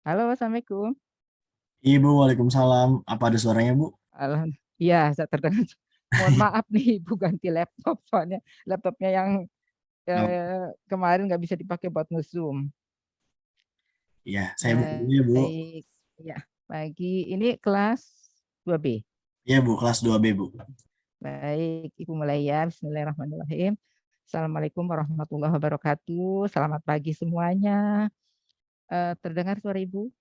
Halo, Assalamualaikum. Ibu, waalaikumsalam. Apa ada suaranya, Bu? Iya, saya terdengar. Mohon maaf nih, Ibu ganti laptop soalnya laptopnya yang Nggak- kemarin nggak bisa dipakai buat nge-Zoom. Iya, saya buka dulu ya, Bu. Baik, ya. Ini kelas 2B. Iya, Bu, kelas 2B, Bu. Baik, Ibu mulai ya. Bismillahirrahmanirrahim. Assalamualaikum warahmatullahi wabarakatuh. Selamat pagi semuanya. Terdengar suara Ibu?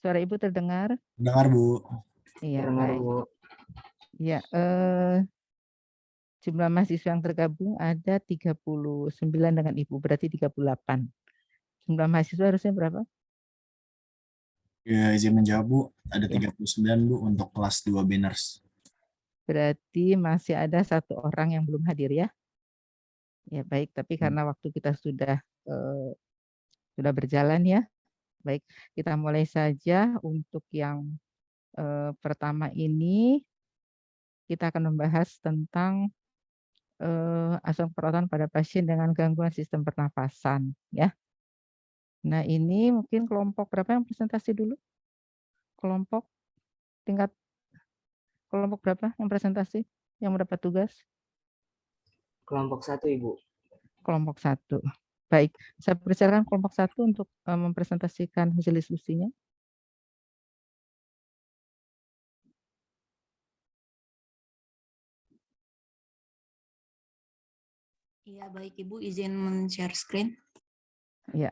Suara Ibu terdengar? Dengar, Bu. Iya, Terdengar, baik. Bu. Ya, jumlah mahasiswa yang tergabung ada 39 dengan Ibu, berarti 38. Jumlah mahasiswa harusnya berapa? Ya, izin menjawab, Bu. Ada Ya, 39, Bu, untuk kelas 2 Banners. berarti masih ada satu orang yang belum hadir ya. Ya, baik, tapi karena waktu kita sudah berjalan ya. Baik, kita mulai saja untuk yang pertama ini kita akan membahas tentang asam perotan pada pasien dengan gangguan sistem pernafasan ya. Nah, ini mungkin kelompok berapa yang presentasi dulu? Kelompok tingkat kelompok berapa yang presentasi yang mendapat tugas? Kelompok 1, Ibu. Kelompok 1. Baik, saya persilakan kelompok 1 untuk mempresentasikan hasil diskusinya. Iya, baik Ibu, izin men-share screen. Ya.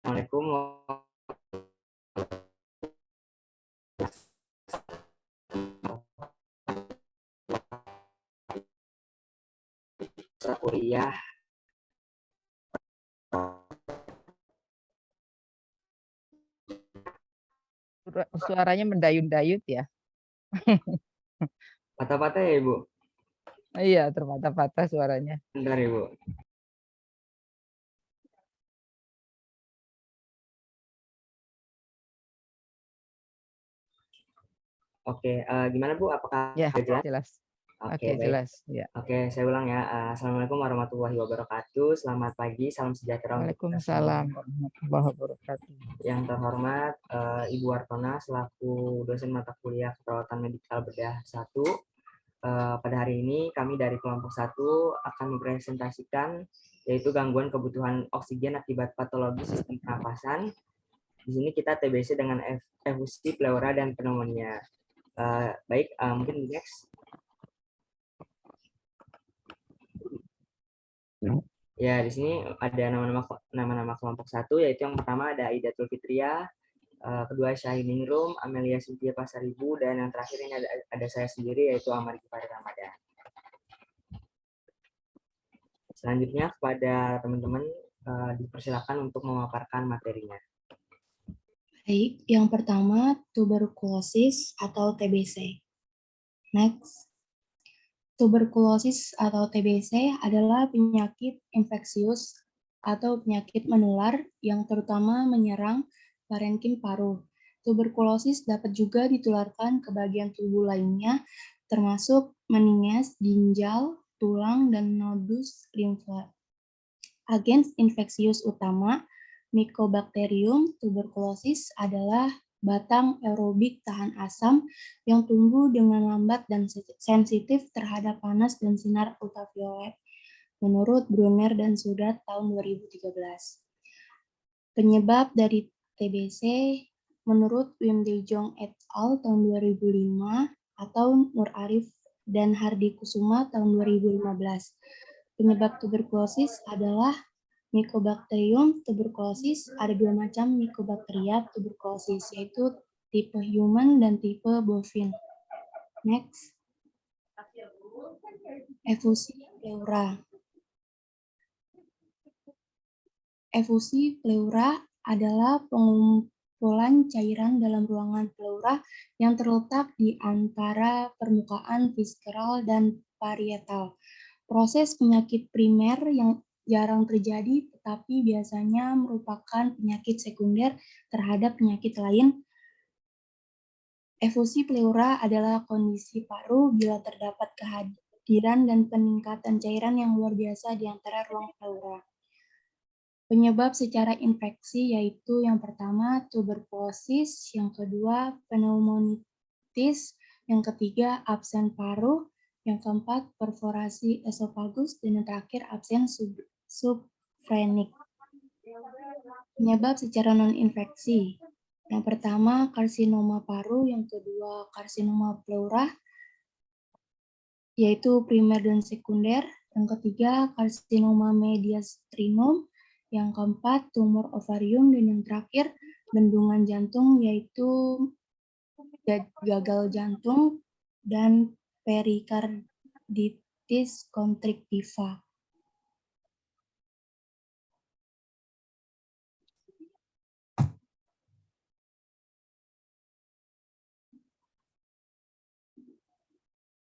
Assalamualaikum. Kuliah. Suaranya mendayun-dayut ya. Patah-patah ya, Ibu? Iya, terpatah-patah suaranya. Bentar, Ibu. Oke, gimana Bu? Apakah Ya, jelas? jelas. Oke, Oke, baik. jelas. Ya. Oke, saya ulang ya. Assalamualaikum warahmatullahi wabarakatuh. Selamat pagi, salam sejahtera untuk kita semua. Waalaikumsalam warahmatullahi wabarakatuh. Yang terhormat Ibu Wartona selaku dosen mata kuliah keperawatan medikal bedah 1. Pada hari ini kami dari kelompok 1 akan mempresentasikan yaitu gangguan kebutuhan oksigen akibat patologi sistem pernapasan. Di sini kita TBC dengan efusi, pleura, dan pneumonia. Baik, mungkin next. Ya, di sini ada nama-nama kelompok 1, yaitu yang pertama ada Aidatul Fitria, kedua Syahining Rum, Amelia Cynthia Pasaribu, dan yang terakhir ini ada saya sendiri yaitu Amar Gifari Ramadan. Selanjutnya kepada teman-teman dipersilakan untuk memaparkan materinya. Baik, yang pertama tuberkulosis atau TBC. Next. Tuberkulosis atau TBC adalah penyakit infeksius atau penyakit menular yang terutama menyerang parenkim paru. Tuberkulosis dapat juga ditularkan ke bagian tubuh lainnya, termasuk meninges, ginjal, tulang, dan nodus limfa. Agens infeksius utama Mycobacterium tuberculosis adalah batang aerobik tahan asam yang tumbuh dengan lambat dan sensitif terhadap panas dan sinar ultraviolet, menurut Brunner dan Sudat tahun 2013. Penyebab dari TBC menurut Wim de Jong et al. Tahun 2005 atau Nur Arif dan Hardi Kusuma tahun 2015. Penyebab tuberkulosis adalah Mycobacterium tuberculosis. Ada dua macam Mycobacteria tuberculosis, yaitu tipe human dan tipe bovine. Next. Efusi pleura. Efusi pleura adalah pengumpulan cairan dalam ruangan pleura yang terletak di antara permukaan visceral dan parietal. Proses penyakit primer yang jarang terjadi, tetapi biasanya merupakan penyakit sekunder terhadap penyakit lain. Efusi pleura adalah kondisi paru bila terdapat kehadiran dan peningkatan cairan yang luar biasa di antara ruang pleura. Penyebab secara infeksi yaitu yang pertama tuberkulosis, yang kedua pneumonitis, yang ketiga absen paru, yang keempat perforasi esofagus, dan yang terakhir absen subfrenik. Penyebab secara non-infeksi. Yang pertama karsinoma paru, yang kedua karsinoma pleura, yaitu primer dan sekunder. Yang ketiga karsinoma mediastinum, yang keempat tumor ovarium, dan yang terakhir bendungan jantung, yaitu gagal jantung dan perikarditis konstriktiva.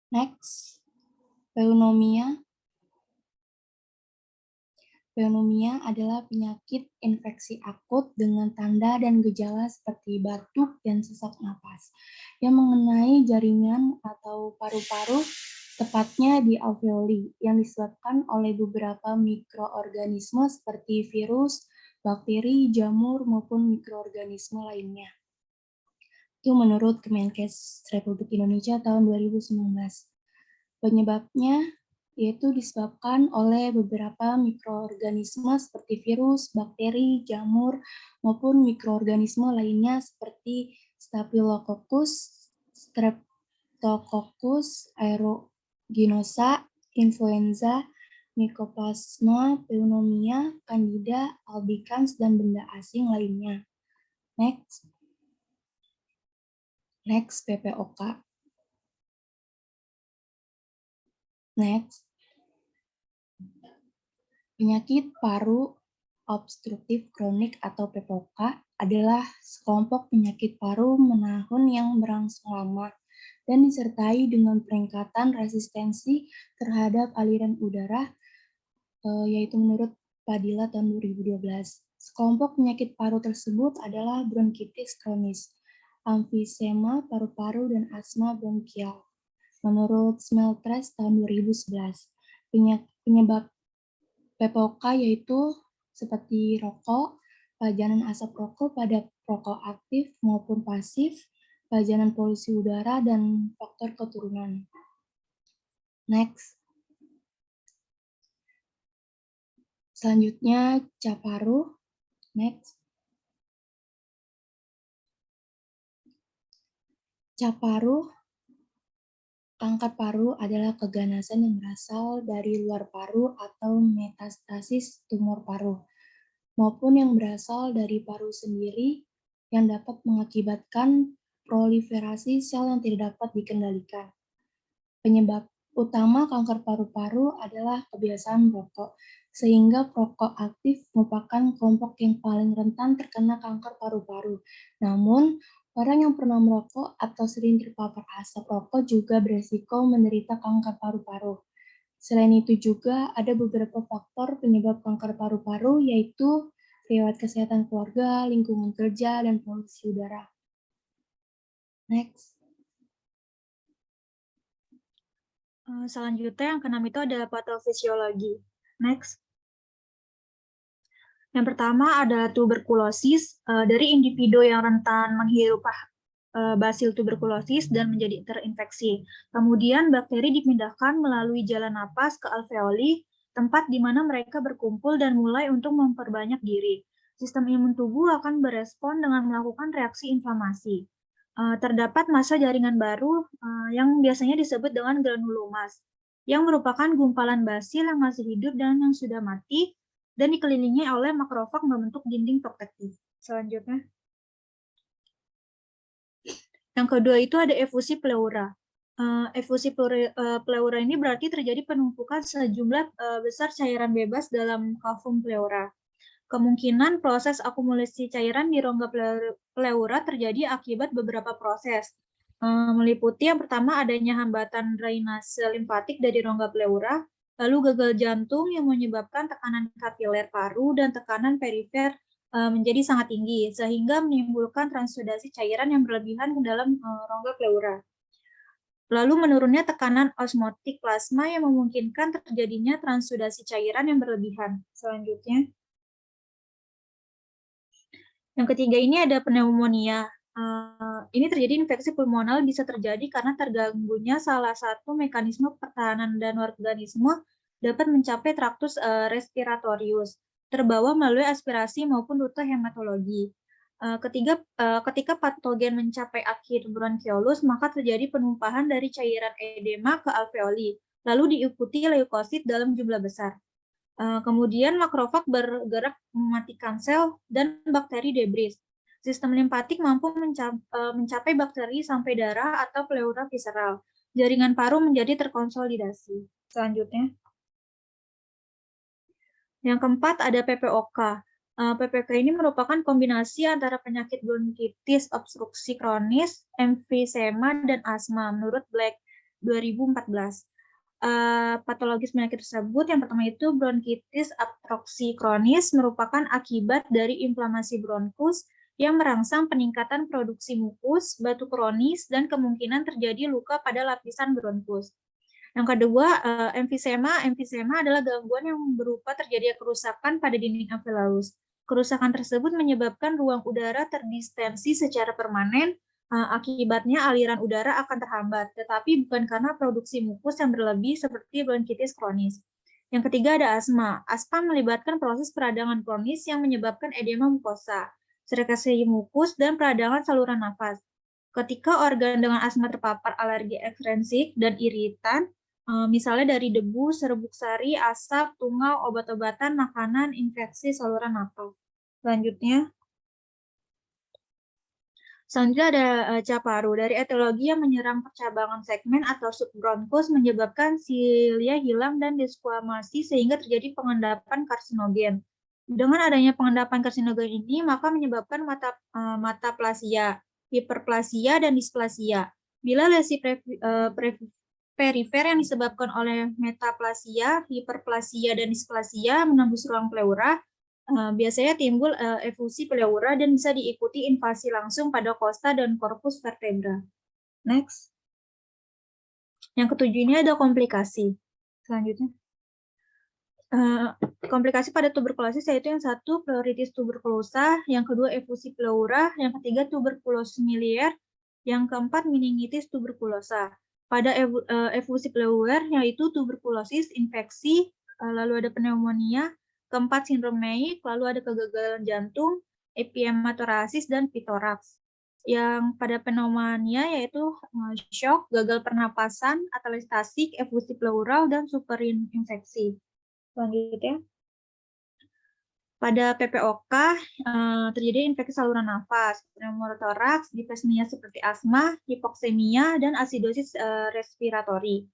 Next, pneumonia. Pneumonia adalah penyakit infeksi akut dengan tanda dan gejala seperti batuk dan sesak napas yang mengenai jaringan atau paru-paru, tepatnya di alveoli, yang disebabkan oleh beberapa mikroorganisme seperti virus, bakteri, jamur, maupun mikroorganisme lainnya. Itu menurut Kemenkes Republik Indonesia tahun 2019. Penyebabnya yaitu disebabkan oleh beberapa mikroorganisme seperti virus, bakteri, jamur, maupun mikroorganisme lainnya seperti Staphylococcus, Streptococcus aeruginosa, influenza, Mycoplasma pneumonia, Candida albicans, dan benda asing lainnya. Next, PPOK. Next, penyakit paru obstruktif kronik atau PPOK adalah sekelompok penyakit paru menahun yang berlangsung lama dan disertai dengan peningkatan resistensi terhadap aliran udara, yaitu menurut Padilla tahun 2012. Sekelompok penyakit paru tersebut adalah bronkitis kronis, emfisema paru-paru, dan asma bronkial. Menurut Smelters tahun 2011, penyebab PPOK yaitu seperti rokok, pajanan asap rokok pada rokok aktif maupun pasif, pajanan polusi udara, dan faktor keturunan. Next. Selanjutnya cap paru. Next. Cap paru. Kanker paru adalah keganasan yang berasal dari luar paru atau metastasis tumor paru, maupun yang berasal dari paru sendiri yang dapat mengakibatkan proliferasi sel yang tidak dapat dikendalikan. Penyebab utama kanker paru-paru adalah kebiasaan merokok, sehingga perokok aktif merupakan kelompok yang paling rentan terkena kanker paru-paru. Namun, orang yang pernah merokok atau sering terpapar asap rokok juga beresiko menderita kanker paru-paru. Selain itu juga ada beberapa faktor penyebab kanker paru-paru, yaitu riwayat kesehatan keluarga, lingkungan kerja, dan polusi udara. Next. Selanjutnya yang keenam itu adalah patofisiologi. Next. Yang pertama adalah tuberkulosis dari individu yang rentan menghirup basil tuberkulosis dan menjadi terinfeksi. Kemudian bakteri dipindahkan melalui jalan napas ke alveoli, tempat di mana mereka berkumpul dan mulai untuk memperbanyak diri. Sistem imun tubuh akan berespon dengan melakukan reaksi inflamasi. terdapat massa jaringan baru yang biasanya disebut dengan granulomas, yang merupakan gumpalan basil yang masih hidup dan yang sudah mati, dan dikelilingi oleh makrofag membentuk dinding protektif. Selanjutnya. Yang kedua itu ada efusi pleura. Efusi pleura ini berarti terjadi penumpukan sejumlah besar cairan bebas dalam kavum pleura. Kemungkinan proses akumulasi cairan di rongga pleura terjadi akibat beberapa proses, meliputi yang pertama adanya hambatan drainase limfatik dari rongga pleura, lalu gagal jantung yang menyebabkan tekanan kapiler paru dan tekanan perifer menjadi sangat tinggi, sehingga menimbulkan transudasi cairan yang berlebihan ke dalam rongga pleura. Lalu menurunnya tekanan osmotik plasma yang memungkinkan terjadinya transudasi cairan yang berlebihan. Selanjutnya. Yang ketiga ini ada pneumonia. Ini terjadi infeksi pulmonal bisa terjadi karena terganggunya salah satu mekanisme pertahanan dan organisme dapat mencapai traktus respiratorius, terbawa melalui aspirasi maupun rute hematologi. Ketika patogen mencapai akhir bronkiolus, maka terjadi penumpahan dari cairan edema ke alveoli, lalu diikuti leukosit dalam jumlah besar. Kemudian makrofag bergerak mematikan sel dan bakteri debris. Sistem limfatik mampu mencapai bakteri sampai darah atau pleura visceral. Jaringan paru menjadi terkonsolidasi. Selanjutnya. Yang keempat ada PPOK. PPOK ini merupakan kombinasi antara penyakit bronkitis obstruksi kronis, emfisema, dan asma menurut Black 2014. Patologis penyakit tersebut yang pertama itu bronkitis obstruksi kronis merupakan akibat dari inflamasi bronkus yang merangsang peningkatan produksi mukus, batu kronis, dan kemungkinan terjadi luka pada lapisan bronkus. Yang kedua, emfisema. Emfisema adalah gangguan yang berupa terjadinya kerusakan pada dinding alveolus. Kerusakan tersebut menyebabkan ruang udara terdistensi secara permanen. Akibatnya aliran udara akan terhambat, tetapi bukan karena produksi mukus yang berlebih seperti bronkitis kronis. Yang ketiga ada asma. Asma melibatkan proses peradangan kronis yang menyebabkan edema mukosa, sekresi mukus, dan peradangan saluran nafas. Ketika organ dengan asma terpapar alergi ekstrinsik dan iritan, misalnya dari debu, serbuk sari, asap, tungau, obat-obatan, makanan, infeksi saluran nafas. Selanjutnya ada cap paru. Dari etiologi yang menyerang percabangan segmen atau subbronkus menyebabkan silia hilang dan desquamasi sehingga terjadi pengendapan karsinogen. Dengan adanya pengendapan karsinogen ini, maka menyebabkan mataplasia, hiperplasia, dan displasia. Bila lesi perifer yang disebabkan oleh metaplasia, hiperplasia, dan displasia menembus ruang pleura, biasanya timbul efusi pleura dan bisa diikuti invasi langsung pada kosta dan korpus vertebra. Next. Yang ketujuh ini ada komplikasi. Selanjutnya. Komplikasi pada tuberkulosis yaitu yang satu pleuritis tuberkulosa, yang kedua efusi pleura, yang ketiga tuberkulosis miliar, yang keempat meningitis tuberkulosa. Pada efusi pleura yaitu tuberkulosis, infeksi, lalu ada pneumonia, keempat sindrom Meigs, lalu ada kegagalan jantung, epiematorasis, dan pitoraks. Yang pada pneumonia yaitu shock, gagal pernapasan, atelestasik, efusi pleural, dan superinfeksi. Selanjutnya. Pada PPOK terjadi infeksi saluran nafas, pneumotoraks, dipesmia seperti asma, hipoksemia, dan asidosis respiratori.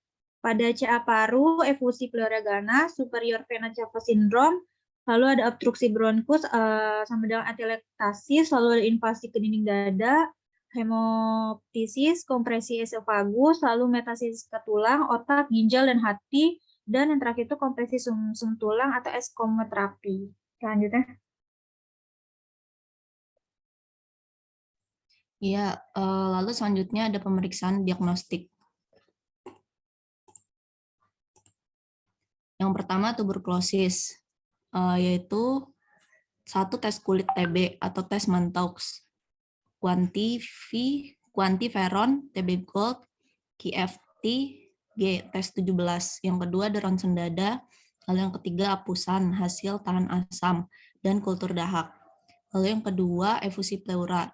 Pada CA paru, efusi pleura ganas, superior vena cava syndrome, lalu ada obstruksi bronkus sama dengan atelektasis, lalu ada invasi ke dinding dada, hemoptisis, kompresi esofagus, lalu metastasis ke tulang, otak, ginjal, dan hati, dan yang terakhir itu kompresi sum tulang atau ekskomoterapi. Selanjutnya. Iya, lalu selanjutnya ada pemeriksaan diagnostik. Yang pertama tuberkulosis, yaitu satu tes kulit TB atau tes Mantoux, quantiferon, TB Gold, KFT, G tes 17. Yang kedua ada ronsen dada, lalu yang ketiga apusan hasil tahan asam dan kultur dahak. Lalu yang kedua efusi pleura.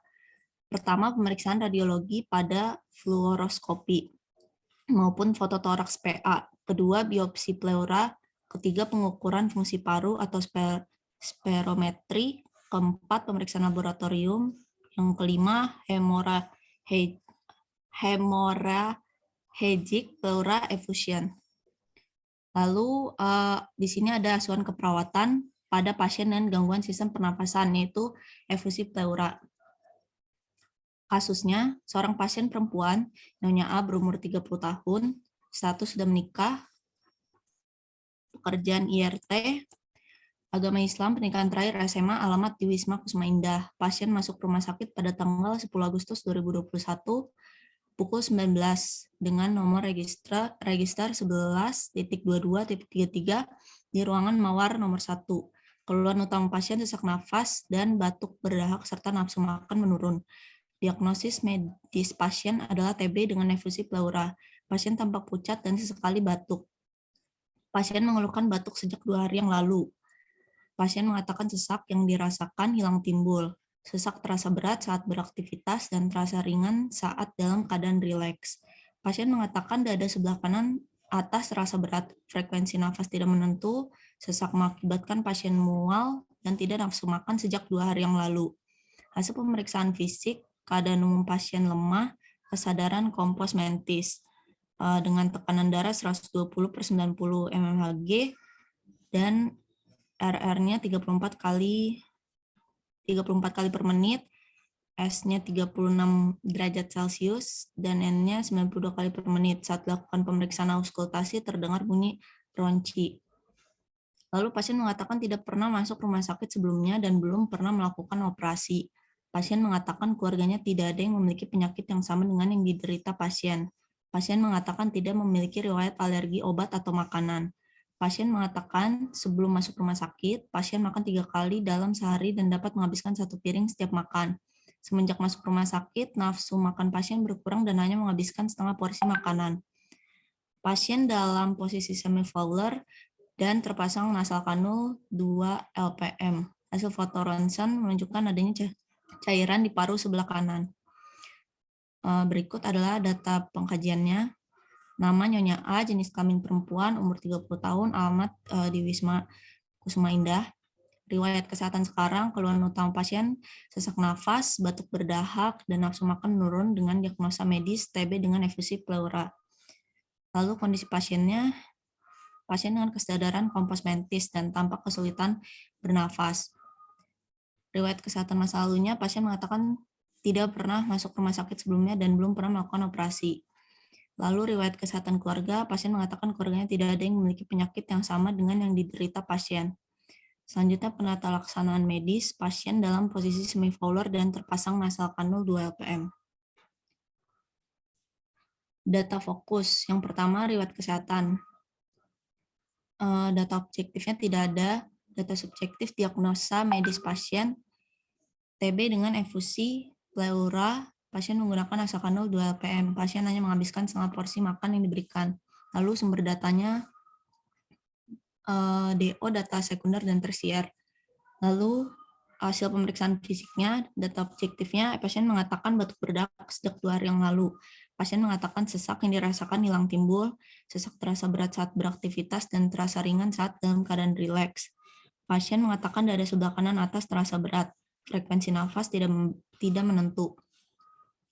Pertama, pemeriksaan radiologi pada fluoroskopi maupun fototoraks PA. Kedua, biopsi pleura. Ketiga, pengukuran fungsi paru atau spirometri. Keempat, pemeriksaan laboratorium. Yang kelima, hemorrhagic pleura effusion. Lalu di sini ada asuhan keperawatan pada pasien dengan gangguan sistem pernapasan, yaitu efusi pleura. Kasusnya, seorang pasien perempuan, Nyonya A berumur 30 tahun, status sudah menikah, pekerjaan IRT, agama Islam, pernikahan terakhir SMA, alamat di Wisma Kusuma Indah. Pasien masuk rumah sakit pada tanggal 10 Agustus 2021, pukul 19, dengan nomor register 11.22.33 di ruangan Mawar nomor 1. Keluhan utama pasien sesak nafas dan batuk berdahak serta nafsu makan menurun. Diagnosis medis pasien adalah TB dengan efusi pleura. Pasien tampak pucat dan sesekali batuk. Pasien mengeluhkan batuk sejak 2 hari yang lalu. Pasien mengatakan sesak yang dirasakan hilang timbul. Sesak terasa berat saat beraktivitas dan terasa ringan saat dalam keadaan rileks. Pasien mengatakan dada sebelah kanan atas terasa berat, frekuensi nafas tidak menentu, sesak mengakibatkan pasien mual, dan tidak nafsu makan sejak 2 hari yang lalu. Hasil pemeriksaan fisik, keadaan umum pasien lemah, kesadaran kompos mentis, dengan tekanan darah 120/90 mmHg, dan RR-nya 34 kali per menit, S-nya 36 derajat Celcius, dan N-nya 92 kali per menit. Saat dilakukan pemeriksaan auskultasi, terdengar bunyi ronci. Lalu pasien mengatakan tidak pernah masuk rumah sakit sebelumnya dan belum pernah melakukan operasi. Pasien mengatakan keluarganya tidak ada yang memiliki penyakit yang sama dengan yang diderita pasien. Pasien mengatakan tidak memiliki riwayat alergi obat atau makanan. Pasien mengatakan sebelum masuk rumah sakit, pasien makan 3 kali dalam sehari dan dapat menghabiskan 1 piring setiap makan. Semenjak masuk rumah sakit, nafsu makan pasien berkurang dan hanya menghabiskan setengah porsi makanan. Pasien dalam posisi semi-fowler dan terpasang nasal kanul 2 LPM. Hasil foto ronsen menunjukkan adanya cairan di paru sebelah kanan. Berikut adalah data pengkajiannya. Nama Nyonya A, jenis kelamin perempuan, umur 30 tahun, alamat di Wisma Kusuma Indah. Riwayat kesehatan sekarang, keluhan utama pasien, sesak nafas, batuk berdahak, dan nafsu makan menurun dengan diagnosa medis TB dengan efusi pleura. Lalu kondisi pasiennya, pasien dengan kesadaran kompos mentis dan tampak kesulitan bernafas. Riwayat kesehatan masa lalunya, pasien mengatakan tidak pernah masuk rumah sakit sebelumnya dan belum pernah melakukan operasi. Lalu riwayat kesehatan keluarga, pasien mengatakan keluarganya tidak ada yang memiliki penyakit yang sama dengan yang diderita pasien. Selanjutnya penata laksanaan medis, pasien dalam posisi semi-fowler dan terpasang nasal kanul 2 LPM. Data fokus, yang pertama riwayat kesehatan. Data objektifnya tidak ada. Data subjektif diagnosa medis pasien TB dengan efusi pleura, pasien menggunakan nasal kanul 2 LPM. Pasien hanya menghabiskan setengah porsi makan yang diberikan. Lalu sumber datanya DO, data sekunder dan tersier. Lalu hasil pemeriksaan fisiknya, data objektifnya, pasien mengatakan batuk berdahak sejak 2 hari yang lalu. Pasien mengatakan sesak yang dirasakan hilang timbul, sesak terasa berat saat beraktivitas dan terasa ringan saat dalam keadaan rileks. Pasien mengatakan dada sebelah kanan atas terasa berat, frekuensi nafas tidak menentu.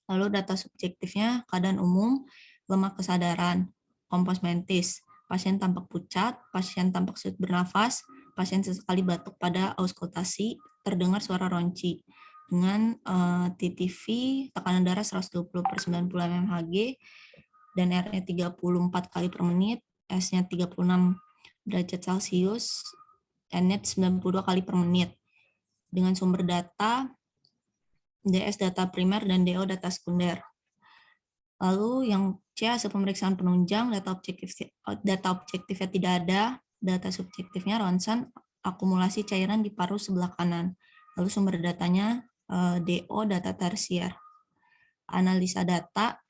Lalu data subjektifnya, keadaan umum, lemah kesadaran, kompos mentis, pasien tampak pucat, pasien tampak sulit bernafas, pasien sesekali batuk pada auskultasi, terdengar suara ronci. Dengan TTV, tekanan darah 120/90 mmHg, dan R-nya 34 kali per menit, S-nya 36 derajat Celcius, N-nya 92 kali per menit. Dengan sumber data, DS data primer dan DO data sekunder. Lalu yang C, hasil pemeriksaan penunjang, data objektifnya tidak ada, data subjektifnya ronsen, akumulasi cairan di paru sebelah kanan. Lalu sumber datanya DO data tersier. Analisa data,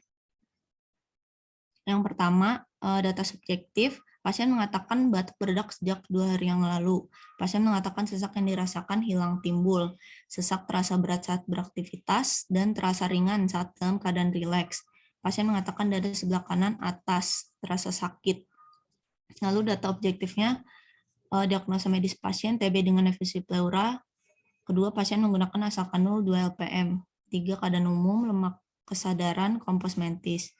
yang pertama data subjektif, Pasien mengatakan batuk berdedak sejak 2 hari yang lalu. Pasien mengatakan sesak yang dirasakan hilang timbul. Sesak terasa berat saat beraktivitas dan terasa ringan saat dalam keadaan rileks. Pasien mengatakan dada sebelah kanan atas terasa sakit. Lalu data objektifnya, diagnosa medis pasien TB dengan efusi pleura. Kedua, pasien menggunakan asal kanul 2 LPM. 3, keadaan umum, lemak kesadaran, kompos mentis.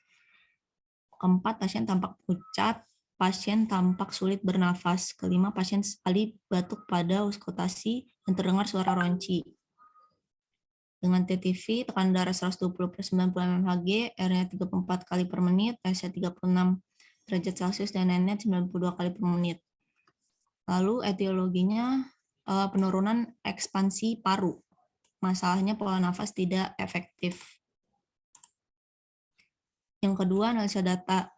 Keempat, pasien tampak pucat. Pasien tampak sulit bernafas. Kelima, pasien sekali batuk pada auskultasi dan terdengar suara ronci. Dengan TTV, tekanan darah 120/90 mmHg, R-nya 34 kali per menit, S-nya 36 derajat Celcius, dan N-nya 92 kali per menit. Lalu etiologinya penurunan ekspansi paru. Masalahnya pola nafas tidak efektif. Yang kedua, analisa data.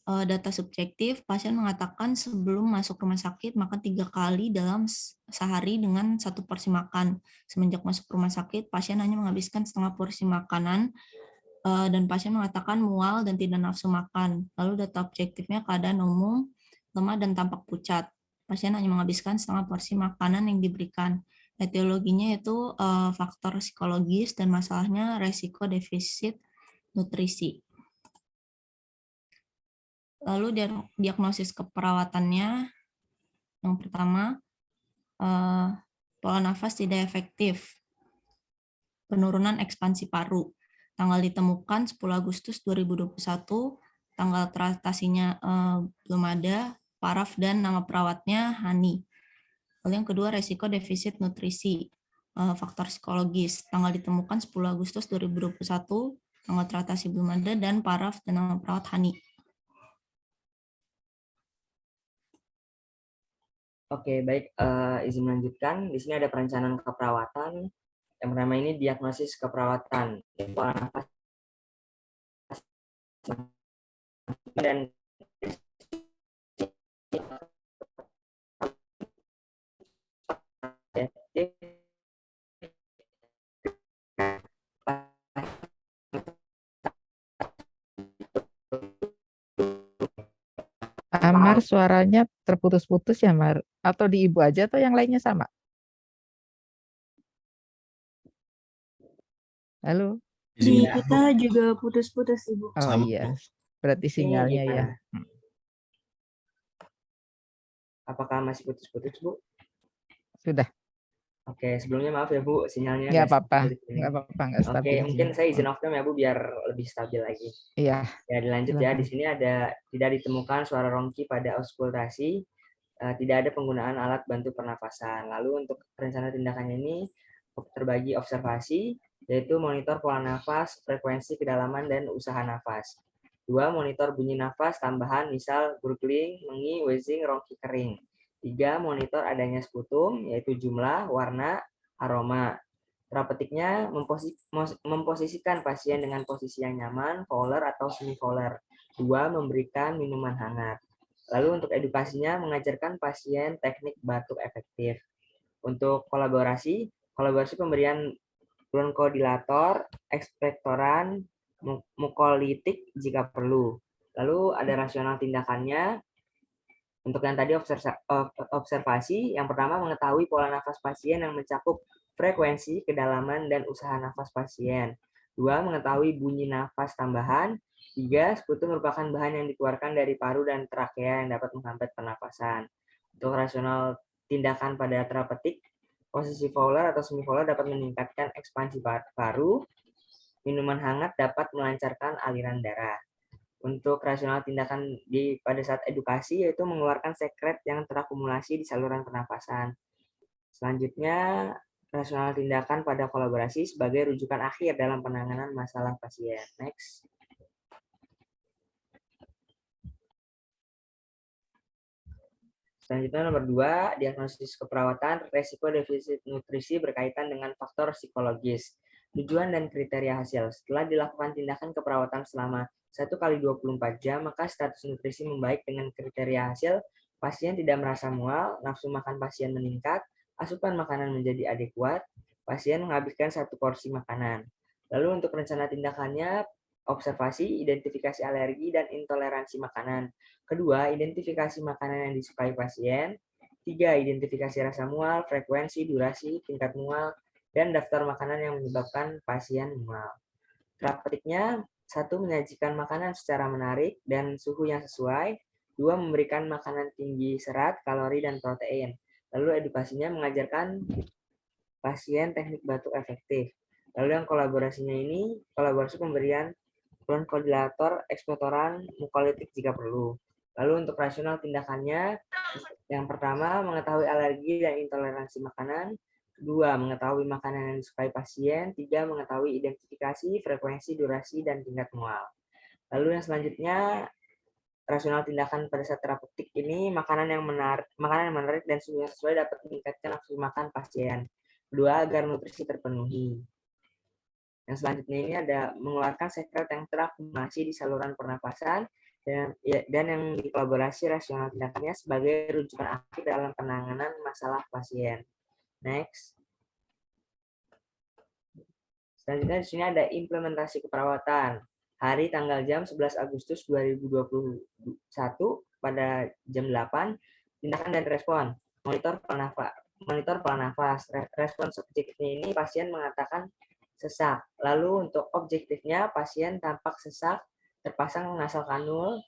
Data subjektif, pasien mengatakan sebelum masuk rumah sakit makan 3 kali dalam sehari dengan 1 porsi makan. Semenjak masuk rumah sakit, pasien hanya menghabiskan setengah porsi makanan dan pasien mengatakan mual dan tidak nafsu makan. Lalu data objektifnya keadaan umum, lemah dan tampak pucat. Pasien hanya menghabiskan setengah porsi makanan yang diberikan. Etiologinya itu faktor psikologis dan masalahnya resiko defisit nutrisi. Lalu diagnosis keperawatannya, yang pertama, pola nafas tidak efektif, penurunan ekspansi paru. Tanggal ditemukan 10 Agustus 2021, tanggal teratasinya belum ada, paraf dan nama perawatnya Hani. Lalu yang kedua, resiko defisit nutrisi, faktor psikologis. Tanggal ditemukan 10 Agustus 2021, tanggal teratasi belum ada, dan paraf dan nama perawat Hani. Oke, baik. Izin melanjutkan. Di sini ada perencanaan keperawatan. Yang pertama ini diagnosis keperawatan. Pola nafas dan Amar, suaranya terputus-putus ya, Mar? Atau di Ibu aja atau yang lainnya sama? Halo? Di Iya. kita juga putus-putus, Ibu. Oh Sama, iya, Bu. berarti ini sinyalnya ya. gimana? Apakah masih putus-putus, Bu? Sudah, Oke, sebelumnya maaf ya, Bu, sinyalnya nggak nggak apa-apa, stabil di sini. nggak apa-apa, nggak Oke, stabil mungkin sinyal. saya izin off cam ya, Bu, biar lebih stabil lagi. Iya, Ya, dilanjut ya. Di silakan. sini ada tidak ditemukan suara ronki pada auskultasi, tidak ada penggunaan alat bantu pernafasan. Lalu untuk rencana tindakannya ini terbagi observasi, yaitu monitor pola nafas, frekuensi kedalaman, dan usaha nafas. 2. Monitor bunyi nafas tambahan, misal gurgling, mengi, wheezing, ronki kering. 3. Monitor adanya sputum, yaitu jumlah, warna, aroma. Terapetiknya memposisikan pasien dengan posisi yang nyaman, fowler atau semi fowler. 2. Memberikan minuman hangat. Lalu untuk edukasinya mengajarkan pasien teknik batuk efektif. Untuk kolaborasi pemberian bronkodilator, ekspektoran, mukolitik jika perlu. Lalu ada rasional tindakannya. Untuk yang tadi observasi, yang pertama mengetahui pola nafas pasien yang mencakup frekuensi, kedalaman, dan usaha nafas pasien. 2. Mengetahui bunyi nafas tambahan. 3. Sekutu merupakan bahan yang dikeluarkan dari paru dan trakea yang dapat menghambat pernafasan. Untuk rasional tindakan pada terapeutik, posisi fowler atau semi fowler dapat meningkatkan ekspansi paru. Minuman hangat dapat melancarkan aliran darah. Untuk rasional tindakan pada saat edukasi yaitu mengeluarkan sekret yang terakumulasi di saluran pernafasan. Selanjutnya, rasional tindakan pada kolaborasi sebagai rujukan akhir dalam penanganan masalah pasien. Next. Selanjutnya nomor 2, diagnosis keperawatan, resiko defisit nutrisi berkaitan dengan faktor psikologis. Tujuan dan kriteria hasil. Setelah dilakukan tindakan keperawatan selama 1x24 jam, maka status nutrisi membaik dengan kriteria hasil, pasien tidak merasa mual, nafsu makan pasien meningkat, asupan makanan menjadi adekuat, pasien menghabiskan 1 porsi makanan. Lalu untuk rencana tindakannya, observasi, identifikasi alergi, dan intoleransi makanan. Kedua, identifikasi makanan yang disukai pasien. 3, identifikasi rasa mual, frekuensi, durasi, tingkat mual, dan daftar makanan yang menyebabkan pasien mual. Praktiknya, 1, menyajikan makanan secara menarik dan suhu yang sesuai. 2, memberikan makanan tinggi serat, kalori, dan protein. Lalu edukasinya mengajarkan pasien teknik batuk efektif. Lalu yang kolaborasinya ini, kolaborasi pemberian bronchodilator, ekspektoran, mukolitik jika perlu. Lalu untuk rasional tindakannya, yang pertama, mengetahui alergi dan intoleransi makanan. 2, mengetahui makanan yang disukai pasien. 3, mengetahui identifikasi, frekuensi, durasi, dan tingkat mual. Lalu yang selanjutnya, rasional tindakan pada saat terapeutik ini, makanan yang menarik dan suhu yang sesuai dapat meningkatkan nafsu makan pasien. 2, agar nutrisi terpenuhi. Yang selanjutnya ini ada mengeluarkan sekret yang terakumulasi di saluran pernapasan dan yang dikolaborasi rasional tindakannya sebagai rujukan akhir dalam penanganan masalah pasien. Next. Selanjutnya di sini ada implementasi keperawatan. Hari, tanggal, jam 11 Agustus 2021 pada jam 8. Tindakan dan respon. Monitor pola nafas. Respon subjektifnya ini pasien mengatakan sesak. Lalu untuk objektifnya pasien tampak sesak, terpasang nasal kanul,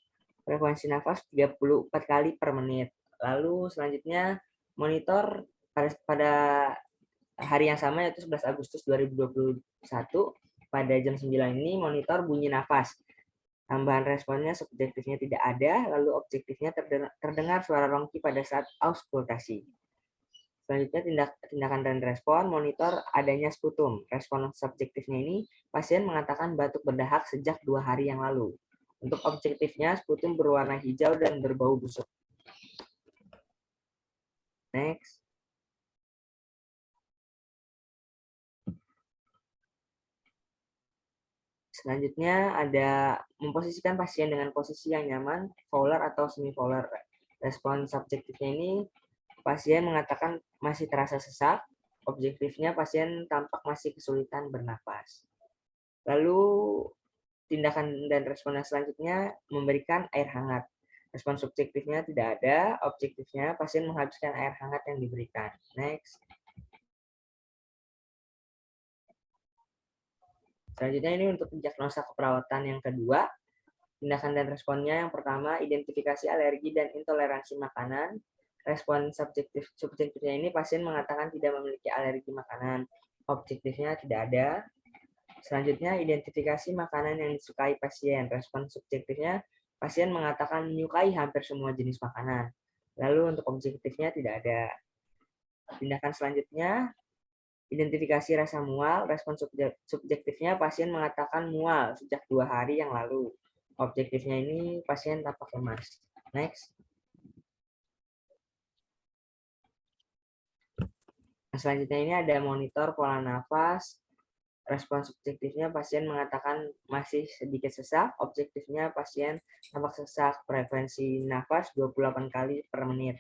frekuensi nafas 34 kali per menit. Lalu selanjutnya monitor pada hari yang sama yaitu 11 Agustus 2021 pada jam 9 ini monitor bunyi nafas. Tambahan responnya subjektifnya tidak ada, lalu objektifnya terdengar suara rongki pada saat auskultasi. Selanjutnya tindakan dan respon, monitor adanya sputum. Respon subjektifnya ini, pasien mengatakan batuk berdahak sejak 2 hari yang lalu. Untuk objektifnya, sputum berwarna hijau dan berbau busuk. Next. Selanjutnya ada memposisikan pasien dengan posisi yang nyaman, fowler atau semi-fowler. Respon subjektifnya ini, pasien mengatakan masih terasa sesak, objektifnya pasien tampak masih kesulitan bernapas. Lalu tindakan dan respon selanjutnya memberikan air hangat. Respon subjektifnya tidak ada, objektifnya pasien menghabiskan air hangat yang diberikan. Next. Selanjutnya ini untuk diagnosa keperawatan yang kedua. Tindakan dan responnya yang pertama, identifikasi alergi dan intoleransi makanan. Respon subjektifnya ini pasien mengatakan tidak memiliki alergi makanan. Objektifnya tidak ada. Selanjutnya, identifikasi makanan yang disukai pasien. Respon subjektifnya, pasien mengatakan menyukai hampir semua jenis makanan. Lalu untuk objektifnya tidak ada. Tindakan selanjutnya, identifikasi rasa mual. Respon subjektifnya, pasien mengatakan mual sejak 2 hari yang lalu. Objektifnya ini, pasien tampak lemas. Next. Nah, selanjutnya ini ada monitor pola nafas. Respon subjektifnya pasien mengatakan masih sedikit sesak, objektifnya pasien tampak sesak, frekuensi nafas 28 kali per menit.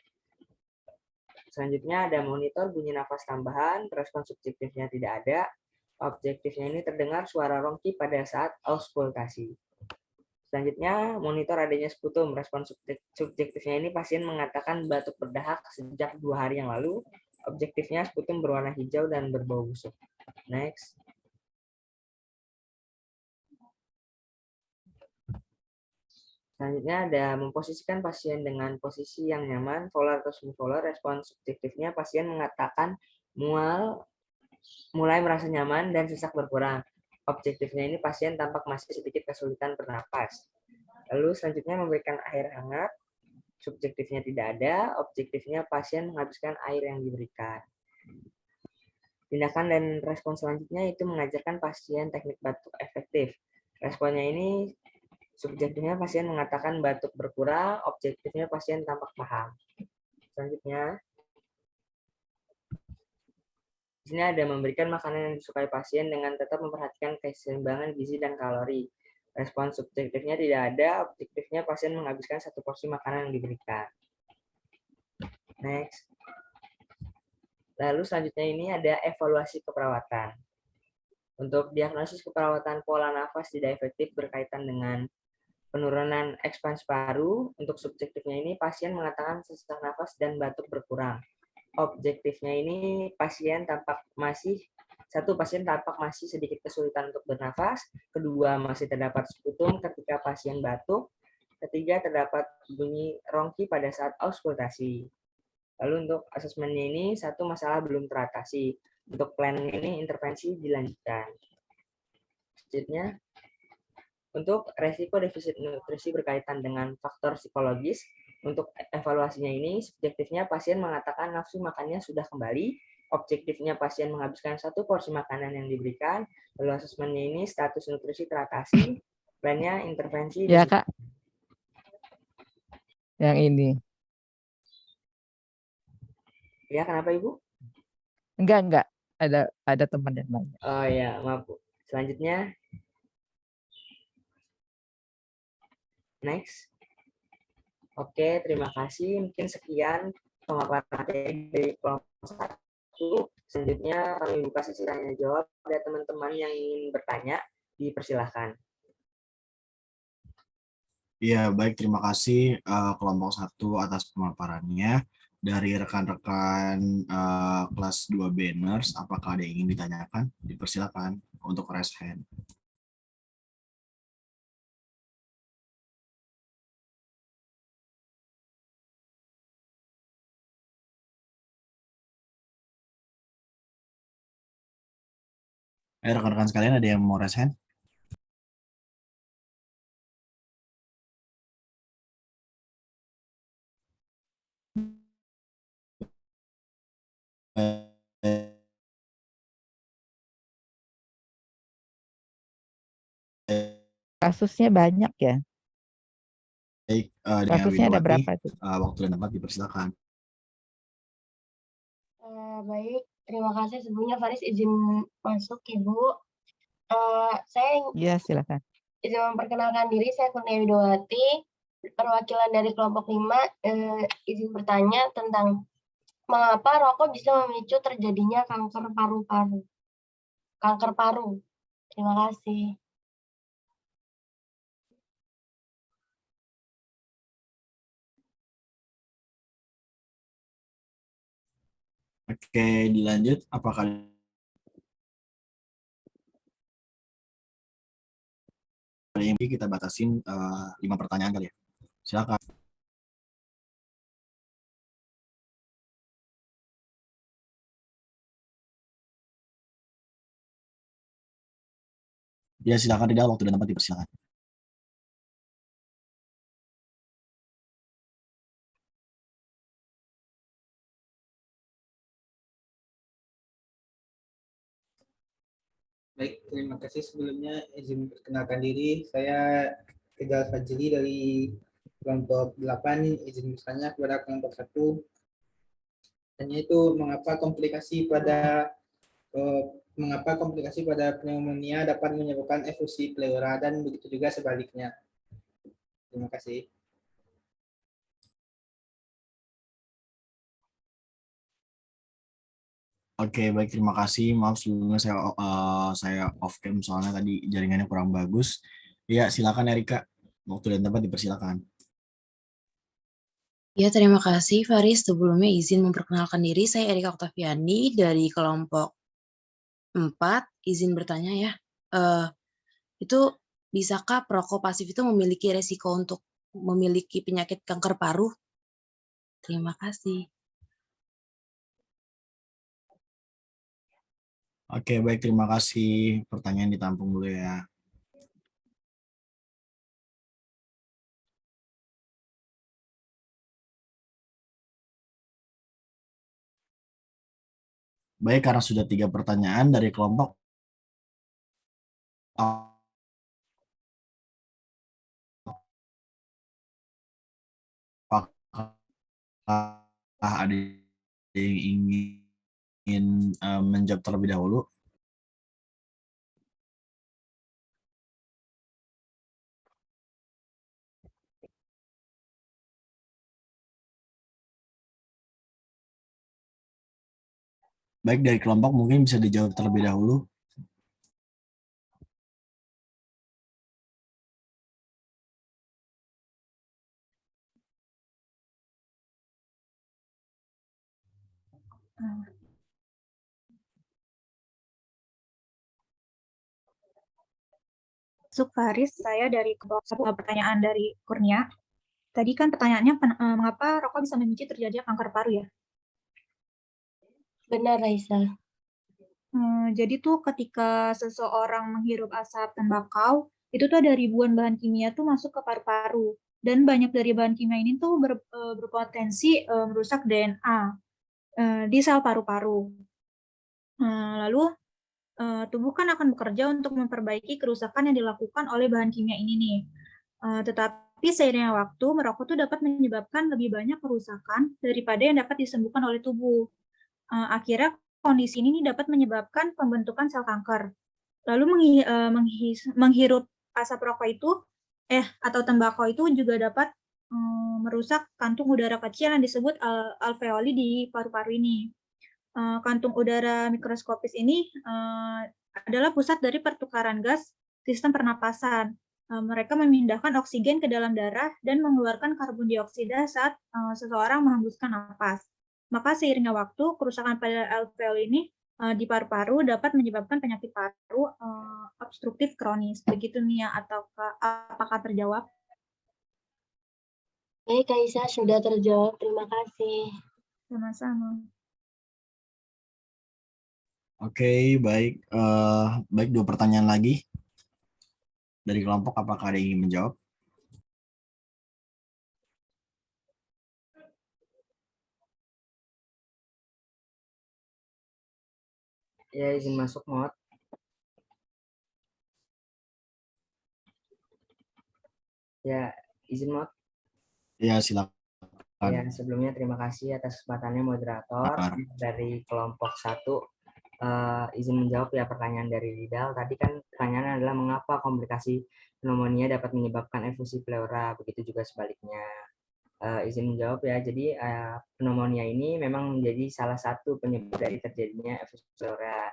Selanjutnya ada monitor bunyi nafas tambahan, respon subjektifnya tidak ada, objektifnya ini terdengar suara rongki pada saat auskultasi. Selanjutnya monitor adanya sputum, respon subjektifnya ini pasien mengatakan batuk berdahak sejak 2 hari yang lalu, objektifnya sputum berwarna hijau dan berbau busuk. Next. Selanjutnya ada memposisikan pasien dengan posisi yang nyaman, fowler atau semi-fowler. Respon subjektifnya pasien mengatakan mual, mulai merasa nyaman dan sesak berkurang. Objektifnya ini pasien tampak masih sedikit kesulitan bernapas. Lalu selanjutnya memberikan air hangat. Subjektifnya tidak ada, objektifnya pasien menghabiskan air yang diberikan. Tindakan dan respon selanjutnya itu mengajarkan pasien teknik batuk efektif. Responnya ini subjektifnya pasien mengatakan batuk berkurang, objektifnya pasien tampak paham. Selanjutnya, di sini ada memberikan makanan yang disukai pasien dengan tetap memperhatikan keseimbangan gizi dan kalori. Respon subjektifnya tidak ada, objektifnya pasien menghabiskan 1 porsi makanan yang diberikan. Next. Lalu selanjutnya ini ada evaluasi keperawatan. Untuk diagnosis keperawatan pola nafas tidak efektif berkaitan dengan penurunan ekspansi paru. Untuk subjektifnya ini pasien mengatakan sesak nafas dan batuk berkurang. Objektifnya ini pasien tampak masih sedikit kesulitan untuk bernafas, kedua masih terdapat sputum ketika pasien batuk, ketiga terdapat bunyi rongki pada saat auskultasi. Lalu untuk asesmennya ini satu masalah belum teratasi. Untuk planning ini intervensi dilanjutkan. Selanjutnya, untuk resiko defisit nutrisi berkaitan dengan faktor psikologis, untuk evaluasinya ini, subjektifnya pasien mengatakan nafsu makannya sudah kembali, objektifnya pasien menghabiskan 1 porsi makanan yang diberikan, lalu asesmennya ini status nutrisi teratasi, plannya intervensi. Ya, Kak. Yang ini. Ya, kenapa Ibu? Enggak. Ada teman yang nanya. Oh ya, maaf Bu. Selanjutnya, next. Oke, terima kasih. Mungkin sekian pemaparan materi dari kelompok 1. Selanjutnya kami buka sesi tanya jawab. Ada teman-teman yang ingin bertanya, dipersilahkan. Ya, baik, terima kasih kelompok 1 atas pemaparannya. Dari rekan-rekan kelas 2 Banners, apakah ada yang ingin ditanyakan? Dipersilakan untuk raise hand. Rekan-rekan sekalian, ada yang mau raise hand? Kasusnya banyak ya. Baik, dengan Kasusnya ada Widowati, berapa tuh? waktu dan tempat dipersilakan. Baik, terima kasih sebelumnya Faris izin masuk Ibu. Saya Iya, silakan. izin memperkenalkan diri, saya Kurnia Widowati, perwakilan dari kelompok 5, izin bertanya tentang mengapa rokok bisa memicu terjadinya kanker paru. Terima kasih. Oke, dilanjut. Apakah yang kita batasin 5 pertanyaan kali ya? Silakan. Ya, silakan, tidak, waktu dan tempat dipersilakan. Baik, terima kasih sebelumnya. Izin perkenalkan diri, saya Rizal Fajri dari kelompok 8, izin bertanya kepada kelompok 1. Tanya itu mengapa komplikasi pada pneumonia dapat menyebabkan efusi pleura dan begitu juga sebaliknya. Terima kasih. Oke, baik, terima kasih. Maaf sebelumnya saya off cam soalnya tadi jaringannya kurang bagus. Ya, silakan Erika. Waktu dan tempat dipersilakan. Ya, terima kasih Faris. Sebelumnya izin memperkenalkan diri, saya Erika Oktaviani dari kelompok 4. Izin bertanya ya, itu bisakah perokok pasif itu memiliki resiko untuk memiliki penyakit kanker paru? Terima kasih. Oke, baik, terima kasih. Pertanyaan ditampung dulu ya. Baik, karena sudah 3 pertanyaan dari kelompok apakah ada yang ingin menjawab terlebih dahulu? Baik, dari kelompok mungkin bisa dijawab terlebih dahulu. Masuk Faris, saya dari pertanyaan dari Kurnia. Tadi kan pertanyaannya mengapa rokok bisa memicu terjadinya kanker paru ya? Benar, Raisa. Jadi tuh ketika seseorang menghirup asap tembakau, itu tuh ada ribuan bahan kimia tuh masuk ke paru-paru. Dan banyak dari bahan kimia ini tuh berpotensi merusak DNA di sel paru-paru. Lalu tubuh kan akan bekerja untuk memperbaiki kerusakan yang dilakukan oleh bahan kimia ini nih. Tetapi seiringnya waktu, merokok tuh dapat menyebabkan lebih banyak kerusakan daripada yang dapat disembuhkan oleh tubuh. Akhirnya kondisi ini dapat menyebabkan pembentukan sel kanker. Lalu menghirup asap rokok itu atau tembakau itu juga dapat merusak kantung udara kecil yang disebut alveoli di paru-paru ini. Kantung udara mikroskopis ini adalah pusat dari pertukaran gas sistem pernapasan. Mereka memindahkan oksigen ke dalam darah dan mengeluarkan karbon dioksida saat seseorang menghembuskan napas. Maka seiringnya waktu, kerusakan pada alveoli ini di paru-paru dapat menyebabkan penyakit paru obstruktif kronis. Begitu Mia, atau apakah terjawab? Baik, Kaisa, sudah terjawab. Terima kasih. Sama-sama. Oke, baik. Baik, 2 pertanyaan lagi dari kelompok. Apakah ada yang ingin menjawab? Ya, izin masuk, Mod. Ya, izin, Mod. Ya, silakan. Ya, sebelumnya terima kasih atas kesempatannya moderator dari kelompok 1. Izin menjawab ya pertanyaan dari Ridal. Tadi kan pertanyaannya adalah mengapa komplikasi pneumonia dapat menyebabkan efusi pleura, begitu juga sebaliknya. Izin menjawab ya, jadi pneumonia ini memang menjadi salah satu penyebab dari terjadinya efusi pleura.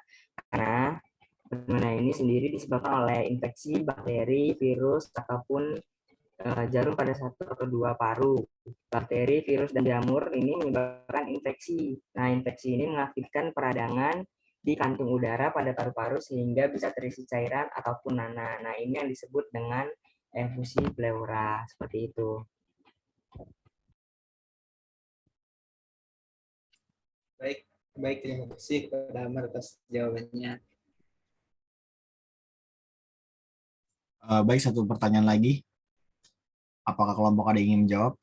Karena pneumonia ini sendiri disebabkan oleh infeksi, bakteri, virus, ataupun jarum pada satu atau dua paru. Bakteri, virus, dan jamur ini menyebabkan infeksi. Nah, infeksi ini mengaktifkan peradangan di kantung udara pada paru-paru sehingga bisa terisi cairan ataupun nanah. Nah, ini yang disebut dengan efusi pleura, seperti itu. Baik, terima kasih kepada Amar atas jawabannya. Baik, 1 pertanyaan lagi. Apakah kelompok ada yang ingin menjawab?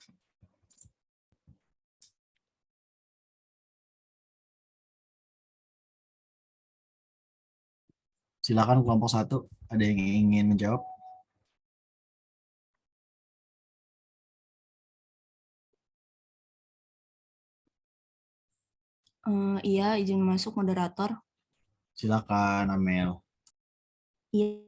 Silakan kelompok 1, ada yang ingin menjawab? Iya, izin masuk moderator. Silakan, Amel. Iya,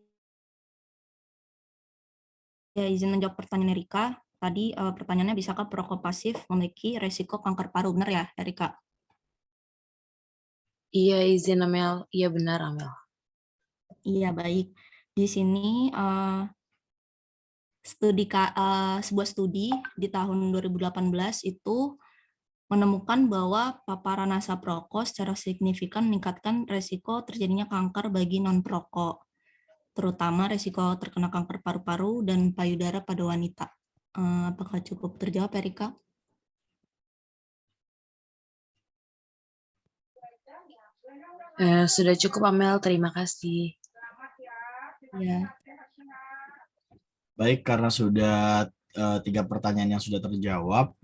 izin menjawab pertanyaan Erika. Tadi pertanyaannya, bisakah perokok pasif memiliki resiko kanker paru? Benar ya, Erika? Iya, izin Amel. Iya, benar Amel. Iya, baik. Di sini sebuah studi di tahun 2018 itu menemukan bahwa paparan asap rokok secara signifikan meningkatkan resiko terjadinya kanker bagi non-perokok, terutama resiko terkena kanker paru-paru dan payudara pada wanita. Apakah cukup terjawab, Erika? Sudah cukup Amel, terima kasih. Ya. Baik, karena sudah 3 pertanyaan yang sudah terjawab,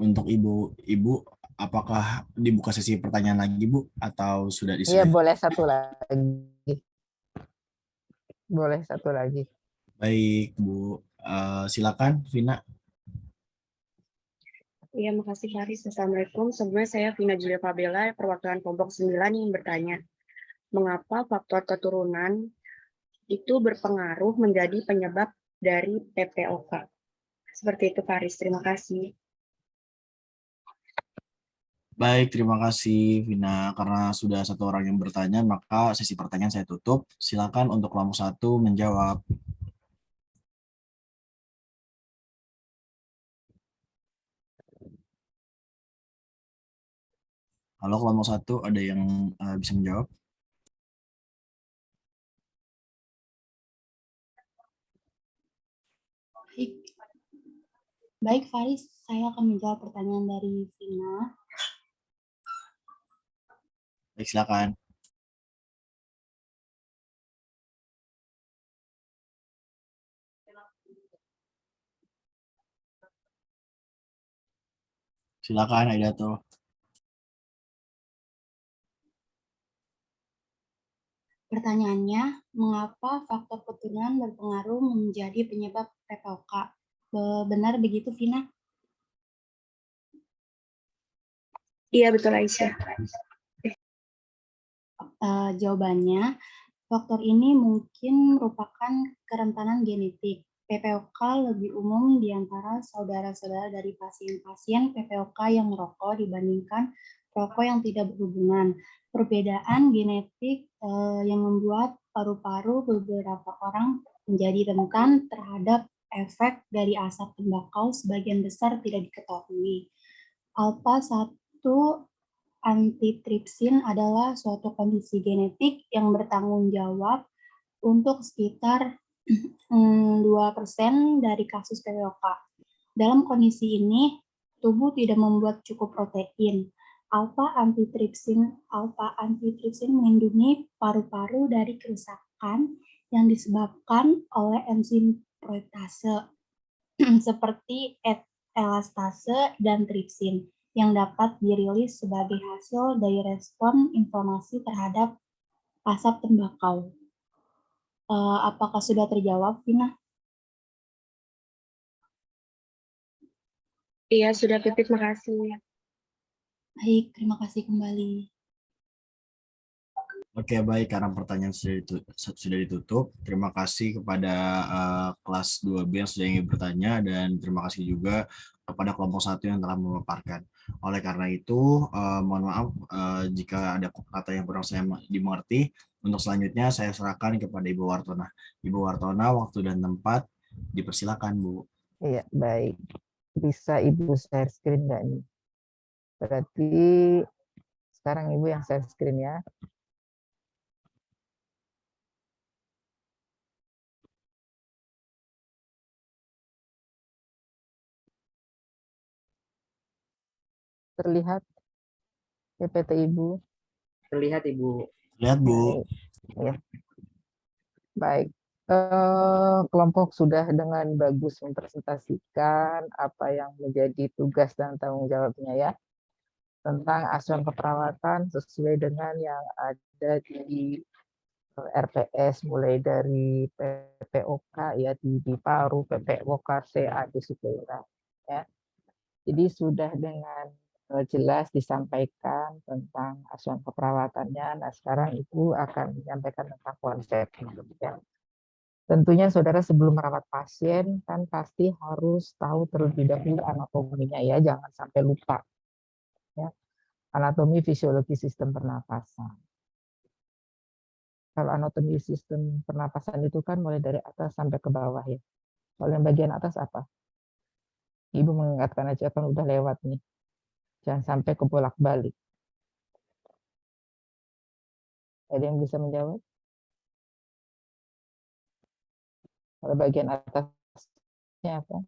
untuk Ibu, apakah dibuka sesi pertanyaan lagi, Bu, atau sudah Iya, disudahi? boleh 1 lagi. Boleh 1 lagi. Baik, Bu. Silakan, Vina. Iya, makasih Faris. Assalamualaikum. Sebelumnya saya Vina Julia Fabela, perwakilan kelompok 9 yang bertanya, mengapa faktor keturunan itu berpengaruh menjadi penyebab dari PPOK? Seperti itu, Faris. Terima kasih. Baik, terima kasih, Vina. Karena sudah 1 orang yang bertanya, maka sesi pertanyaan saya tutup. Silakan untuk kelompok 1 menjawab. Halo kelompok 1, ada yang bisa menjawab? Baik, baik Faris, saya akan menjawab pertanyaan dari Vina. Baik, silakan. Silakan, Aida tuh. Pertanyaannya, mengapa faktor keturunan berpengaruh menjadi penyebab PPOK? Benar begitu, Vina? Iya, betul Aisyah. Jawabannya, faktor ini mungkin merupakan kerentanan genetik. PPOK lebih umum di antara saudara-saudara dari pasien-pasien PPOK yang merokok dibandingkan perokok yang tidak berhubungan. Perbedaan genetik yang membuat paru-paru beberapa orang menjadi rentan terhadap efek dari asap tembakau sebagian besar tidak diketahui. Alpha 1 antitripsin adalah suatu kondisi genetik yang bertanggung jawab untuk sekitar 2% dari kasus PPOK. Dalam kondisi ini, tubuh tidak membuat cukup protein. Alpha antitripsin melindungi paru-paru dari kerusakan yang disebabkan oleh enzim protease seperti elastase dan tripsin yang dapat dirilis sebagai hasil dari respon inflamasi terhadap asap tembakau. Apakah sudah terjawab, Vina? Iya, sudah Pipit, makasih. Baik, terima kasih kembali. Oke, baik, karena pertanyaan sudah ditutup. Terima kasih kepada kelas 2B yang sudah ingin bertanya, dan terima kasih juga kepada kelompok 1 yang telah memaparkan. Oleh karena itu, mohon maaf jika ada kata yang kurang saya dimengerti. Untuk selanjutnya saya serahkan kepada Ibu Wartona. Ibu Wartona, waktu dan tempat dipersilakan, Bu. Iya, baik. Bisa Ibu share screen nggak nih? Berarti sekarang Ibu yang share screen ya. Terlihat PPT Ibu? Terlihat Ibu. Lihat, Bu. Baik. Ya. Baik. Kelompok sudah dengan bagus mempresentasikan apa yang menjadi tugas dan tanggung jawabnya ya, tentang asuhan keperawatan sesuai dengan yang ada di RPS, mulai dari PPOK ya di paru, PPOK CA di supera ya. Jadi sudah dengan jelas disampaikan tentang asuhan keperawatannya. Nah, sekarang Ibu akan menyampaikan tentang konsep ya. Tentunya saudara sebelum merawat pasien kan pasti harus tahu terlebih dahulu anatominya ya, jangan sampai lupa ya. Anatomi fisiologi sistem pernapasan. Kalau anatomi sistem pernapasan itu kan mulai dari atas sampai ke bawah ya. Kalau yang bagian atas apa? Ibu mengingatkan aja kan udah lewat nih. Jangan sampai kebolak-balik. Ada yang bisa menjawab? Kalau bagian atasnya apa?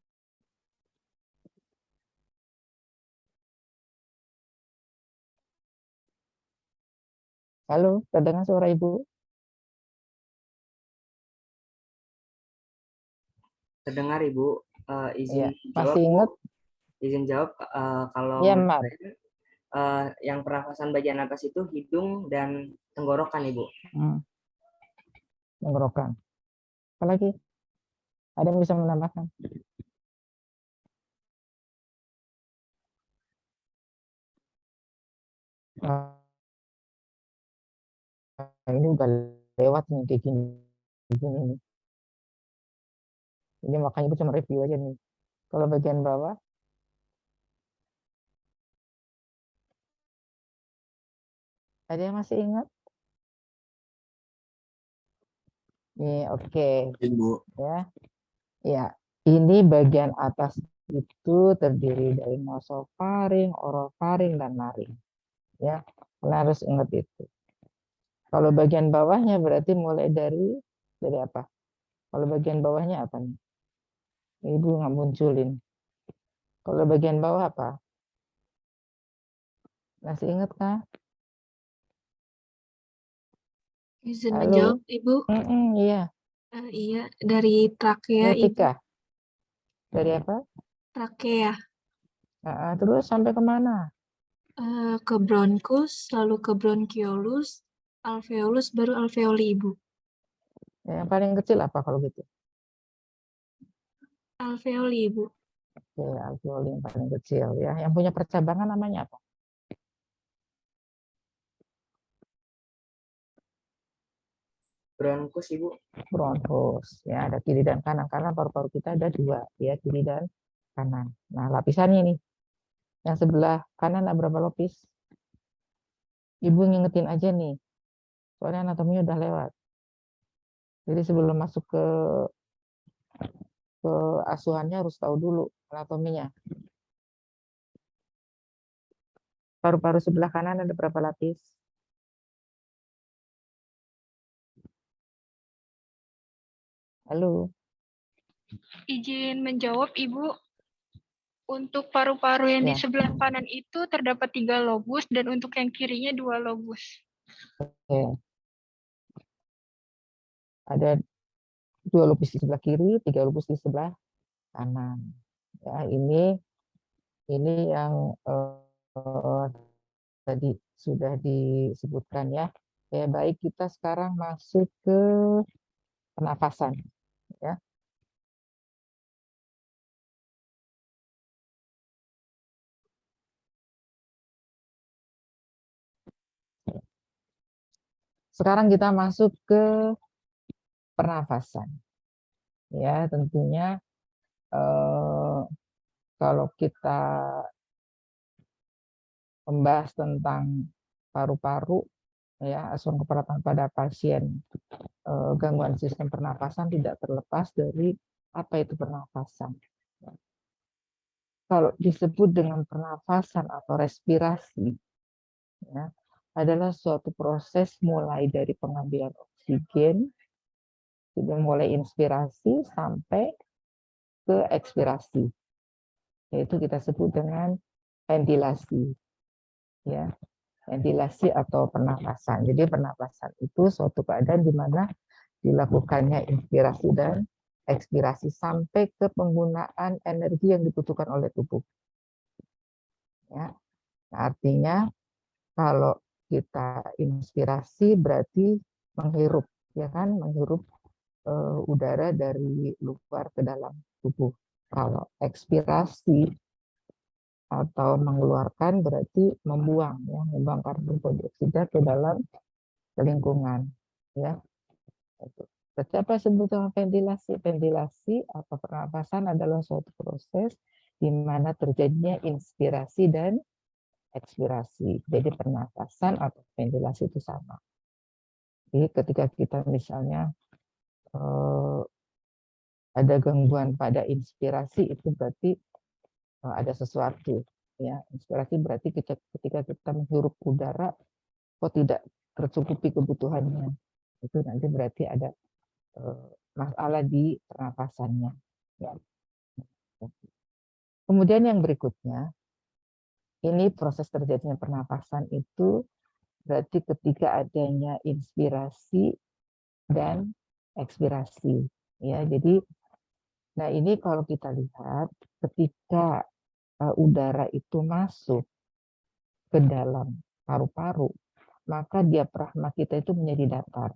Halo, terdengar suara Ibu? Terdengar Ibu. Izin Ya, jawab. masih ingat? Izin jawab kalau Ya, menurut Mat. saya, yang pernafasan bagian atas itu hidung dan tenggorokan Ibu. Tenggorokan. Apalagi? Ada yang bisa menambahkan? Ini udah lewat nih kayak gini nih. Ini makanya gue cuma review aja nih. Kalau bagian bawah, ada yang masih ingat? Nih, oke. Ibu. Ya. Ya, ini bagian atas itu terdiri dari nasofaring, orofaring, dan laring. ya. Kalian harus ingat itu. Kalau bagian bawahnya berarti mulai dari apa? Kalau bagian bawahnya apa nih? Ibu nggak munculin. Kalau bagian bawah apa? Masih ingat kah? Izin Halo? menjawab, Ibu. Iya. Iya, dari trakea, Ibu. Etika. Dari apa? Trakea. Terus sampai kemana? Ke bronkus, lalu ke bronkiolus, alveolus, baru alveoli, Ibu. Yang paling kecil apa kalau gitu? Alveoli, Ibu. Oke, alveoli yang paling kecil ya. Yang punya percabangan namanya apa? Bronkus, Ibu. Bronkus. Ya, ada kiri dan kanan. Karena paru-paru kita ada dua, ya, kiri dan kanan. Nah, lapisannya nih. Yang sebelah kanan ada berapa lapis? Ibu ngingetin aja nih. Soalnya anatominya udah lewat. Jadi sebelum masuk ke asuhannya harus tahu dulu anatominya. Paru-paru sebelah kanan ada berapa lapis? Halo. Izin menjawab, Ibu. Untuk paru-paru yang di Ya. sebelah kanan itu terdapat 3 lobus dan untuk yang kirinya 2 lobus. Oke. Ada 2 lobus di sebelah kiri, 3 lobus di sebelah kanan. Ya, ini yang tadi sudah disebutkan ya. Ya, baik, kita sekarang masuk ke pernafasan ya. Sekarang kita masuk ke pernafasan. Ya, tentunya kalau kita membahas tentang paru-paru ya, asuhan keperawatan pada pasien gangguan sistem pernafasan tidak terlepas dari apa itu pernafasan. Kalau disebut dengan pernafasan atau respirasi ya, adalah suatu proses mulai dari pengambilan oksigen, sudah mulai inspirasi sampai ke ekspirasi, yaitu kita sebut dengan ventilasi, ya, ventilasi atau pernapasan. Jadi pernapasan itu suatu keadaan di mana dilakukannya inspirasi dan ekspirasi sampai ke penggunaan energi yang dibutuhkan oleh tubuh. Ya, artinya kalau kita inspirasi berarti menghirup, ya kan, menghirup udara dari luar ke dalam tubuh. Kalau ekspirasi atau mengeluarkan berarti membuang, ya, membuang karbon dioksida ke dalam lingkungan, ya. Berarti apa sebetulnya ventilasi? Ventilasi atau pernapasan adalah suatu proses di mana terjadinya inspirasi dan ekspirasi. Jadi pernapasan atau ventilasi itu sama. Jadi ketika kita misalnya ada gangguan pada inspirasi, itu berarti ada sesuatu. Ya, inspirasi berarti ketika kita menghirup udara kok tidak tercukupi kebutuhannya. Itu nanti berarti ada masalah di pernapasannya. Ya. Kemudian yang berikutnya, ini proses terjadinya pernapasan itu berarti ketika adanya inspirasi dan ekspirasi. Ya, jadi, nah ini kalau kita lihat ketika udara itu masuk ke dalam paru-paru, maka diafragma kita itu menjadi datar.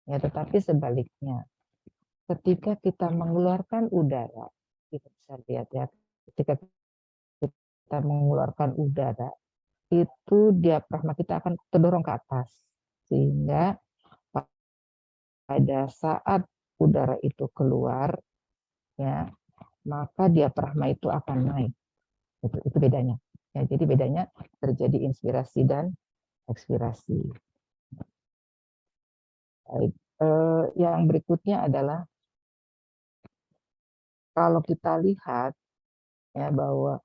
Ya, tetapi sebaliknya, ketika kita mengeluarkan udara, kita bisa lihat ya, ketika kita mengeluarkan udara, itu diafragma kita akan terdorong ke atas. Sehingga pada saat udara itu keluar, ya, maka diafragma itu akan naik. Itu bedanya. Ya, jadi bedanya terjadi inspirasi dan ekspirasi. Baik. Yang berikutnya adalah kalau kita lihat ya bahwa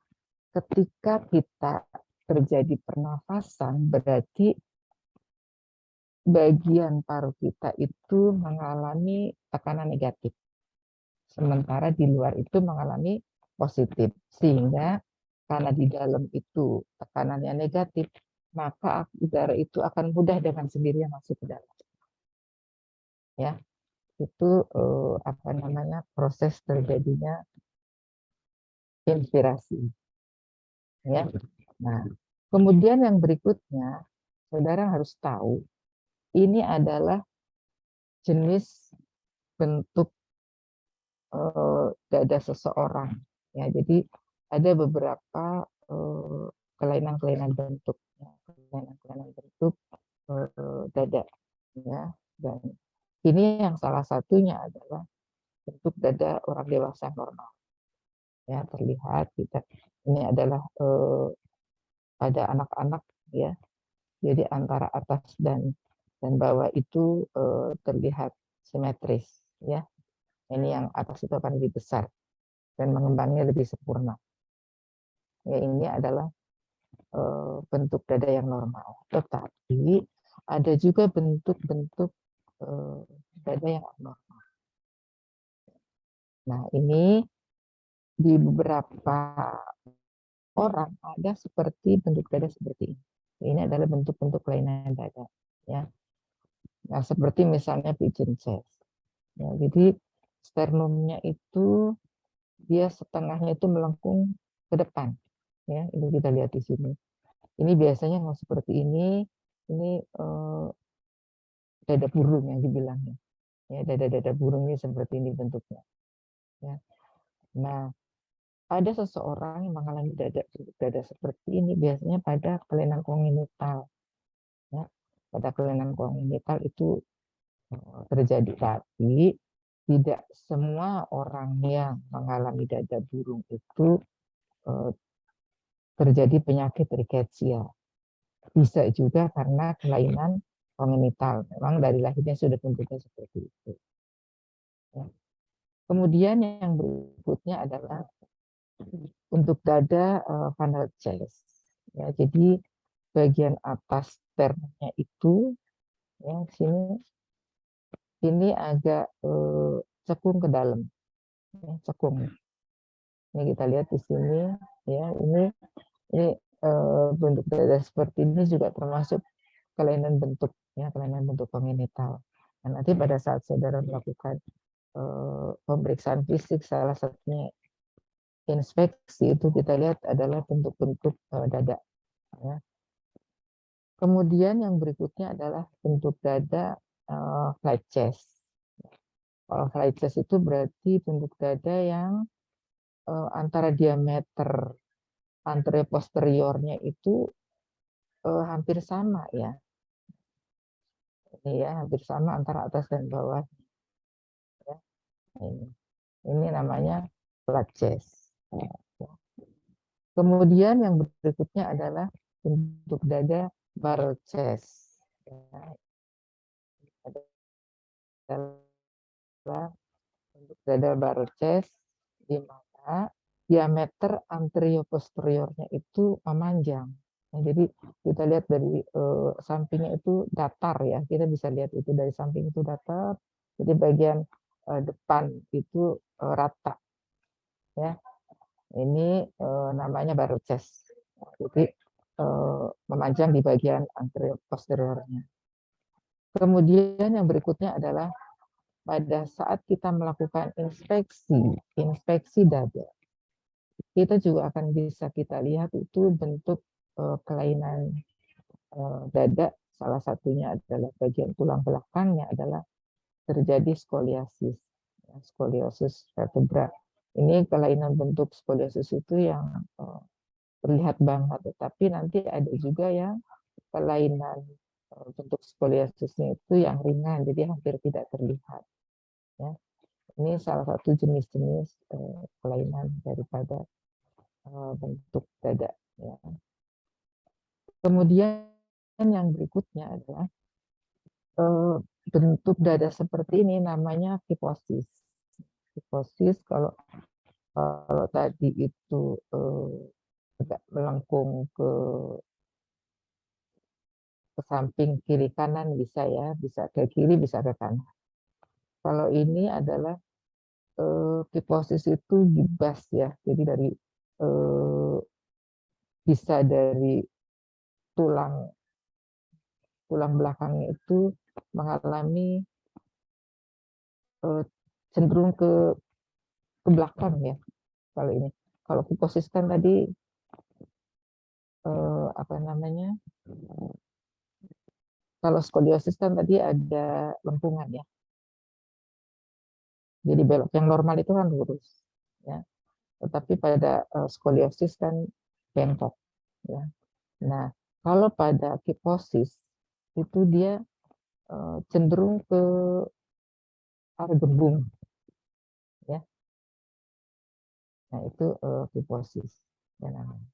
ketika kita terjadi pernafasan, berarti bagian paru kita itu mengalami tekanan negatif. Sementara di luar itu mengalami positif. Sehingga karena di dalam itu tekanannya negatif, maka udara itu akan mudah dengan sendirinya masuk ke dalam. Ya, itu apa namanya, proses terjadinya inspirasi. Ya. Nah, kemudian yang berikutnya, saudara harus tahu ini adalah jenis bentuk dada seseorang. Ya, jadi ada beberapa kelainan-kelainan bentuk, kelainan-kelainan bentuk dada. Ya, dan ini yang salah satunya adalah bentuk dada orang dewasa normal. Ya, terlihat kita ini adalah pada anak-anak, ya. Jadi antara atas dan bawah itu terlihat simetris, ya. Ini yang atas itu akan lebih besar dan mengembangnya lebih sempurna. Ya, ini adalah bentuk dada yang normal. Tetapi ada juga bentuk-bentuk dada yang abnormal. Nah, ini di beberapa orang ada seperti bentuk dada seperti ini. Ini adalah bentuk-bentuk kelainan dada. Ya. Nah, seperti misalnya pigeon chest. Ya, jadi sternumnya itu dia setengahnya itu melengkung ke depan. Ya, ini kita lihat di sini. Ini biasanya kalau seperti ini dada burung yang dibilangnya. Ya, dada-dada burung ini seperti ini bentuknya. Ya. Nah, ada seseorang yang mengalami dada seperti ini biasanya pada kelainan kongenital. Ya, pada kelainan kongenital itu terjadi, tapi tidak semua orang yang mengalami dada burung itu terjadi penyakit rickettsia. Bisa juga karena kelainan kongenital. Memang dari lahirnya sudah bentuknya seperti itu. Ya. Kemudian yang berikutnya adalah untuk dada funnel chest. Ya, jadi bagian atas sternumnya itu, ya, sini agak cekung ke dalam, ya, cekung. Ini kita lihat di sini, ya, ini bentuk dada seperti ini juga termasuk kelainan bentuk, ya, kelainan bentuk kongenital. Dan nanti pada saat saudara melakukan pemeriksaan fisik, salah satunya inspeksi, itu kita lihat adalah bentuk-bentuk dada. Ya. Kemudian yang berikutnya adalah bentuk dada flat chest. Kalau flat chest itu berarti bentuk dada yang antara diameter anterior posteriornya itu hampir sama, ya. Ini ya, hampir sama antara atas dan bawah. Ya. Ini namanya flat chest. Ya. Kemudian yang berikutnya adalah bentuk dada barrel chest. Ya. Adalah bentuk dada barrel chest di mana diameter anterior posteriornya itu memanjang. Nah, jadi kita lihat dari sampingnya itu datar, ya. Kita bisa lihat itu dari samping itu datar. Jadi bagian depan itu rata. Ya. Ini namanya barrel chest. Jadi memanjang di bagian anterior posteriornya. Kemudian yang berikutnya adalah pada saat kita melakukan inspeksi dada, kita juga akan bisa kita lihat itu bentuk kelainan dada. Salah satunya adalah bagian tulang belakangnya adalah terjadi skoliosis, skoliosis vertebra. Ini kelainan bentuk skoliosis itu yang terlihat banget, tetapi nanti ada juga yang kelainan bentuk skoliosisnya itu yang ringan, jadi hampir tidak terlihat. Ya. Ini salah satu jenis-jenis kelainan daripada bentuk dada. Ya. Kemudian yang berikutnya adalah bentuk dada seperti ini namanya kifosis. Kifosis kalau tadi itu agak melengkung ke samping kiri kanan bisa ya, bisa ke kiri, bisa ke kanan. Kalau ini adalah kiposis itu gibas ya, jadi dari bisa dari tulang belakangnya itu mengalami cenderung ke belakang ya. Kalau ini, kalau kiposis kan tadi apa namanya? Kalau skoliosis kan tadi ada lengkungan ya. Jadi belok, yang normal itu kan lurus ya. Tetapi pada skoliosis kan bengkok ya. Nah, kalau pada kiposis itu dia cenderung ke arah gembung ya. Nah, itu kiposis ya namanya.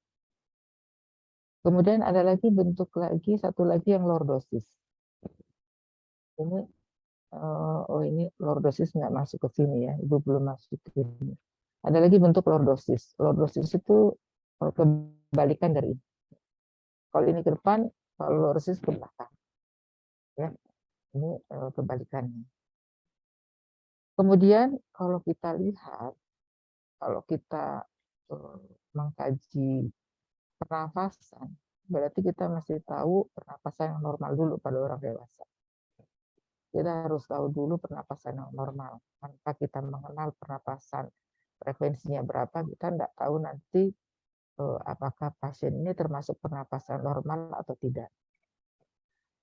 Kemudian ada lagi bentuk lagi, satu lagi yang lordosis. Ini ini lordosis nggak masuk ke sini ya, Ibu belum masuk ke sini. Ada lagi bentuk lordosis. Lordosis itu kebalikan dari ini. Kalau ini ke depan, kalau lordosis ke belakang. Ya, ini kebalikannya. Kemudian kalau kita lihat, kalau kita mengkaji pernafasan, berarti kita mesti tahu pernapasan yang normal dulu pada orang dewasa. Kita harus tahu dulu pernapasan yang normal. Tanpa kita mengenal pernapasan frekuensinya berapa, kita tidak tahu nanti apakah pasien ini termasuk pernapasan normal atau tidak.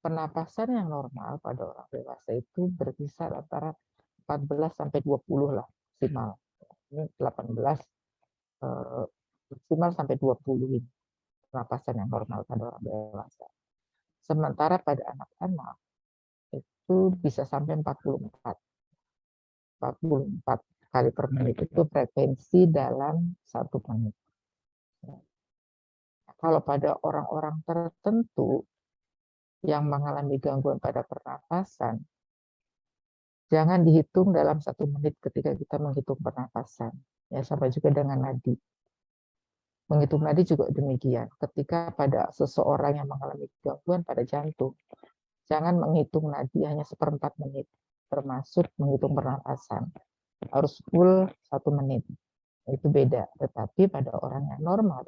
Pernapasan yang normal pada orang dewasa itu berkisar antara 14 sampai 20 lah maksimal. Ini 18 maksimal sampai 20 ini pernapasan yang normal pada orang dewasa. Sementara pada anak-anak itu bisa sampai 44 kali per menit itu frekuensi dalam 1 menit. Kalau pada orang-orang tertentu yang mengalami gangguan pada pernapasan, jangan dihitung dalam 1 menit ketika kita menghitung pernapasan. Ya, sama juga dengan nadi. Menghitung nadi juga demikian. Ketika pada seseorang yang mengalami gangguan pada jantung, jangan menghitung nadi hanya 1/4 menit, termasuk menghitung pernapasan. Harus full 1 menit. Itu beda. Tetapi pada orang yang normal,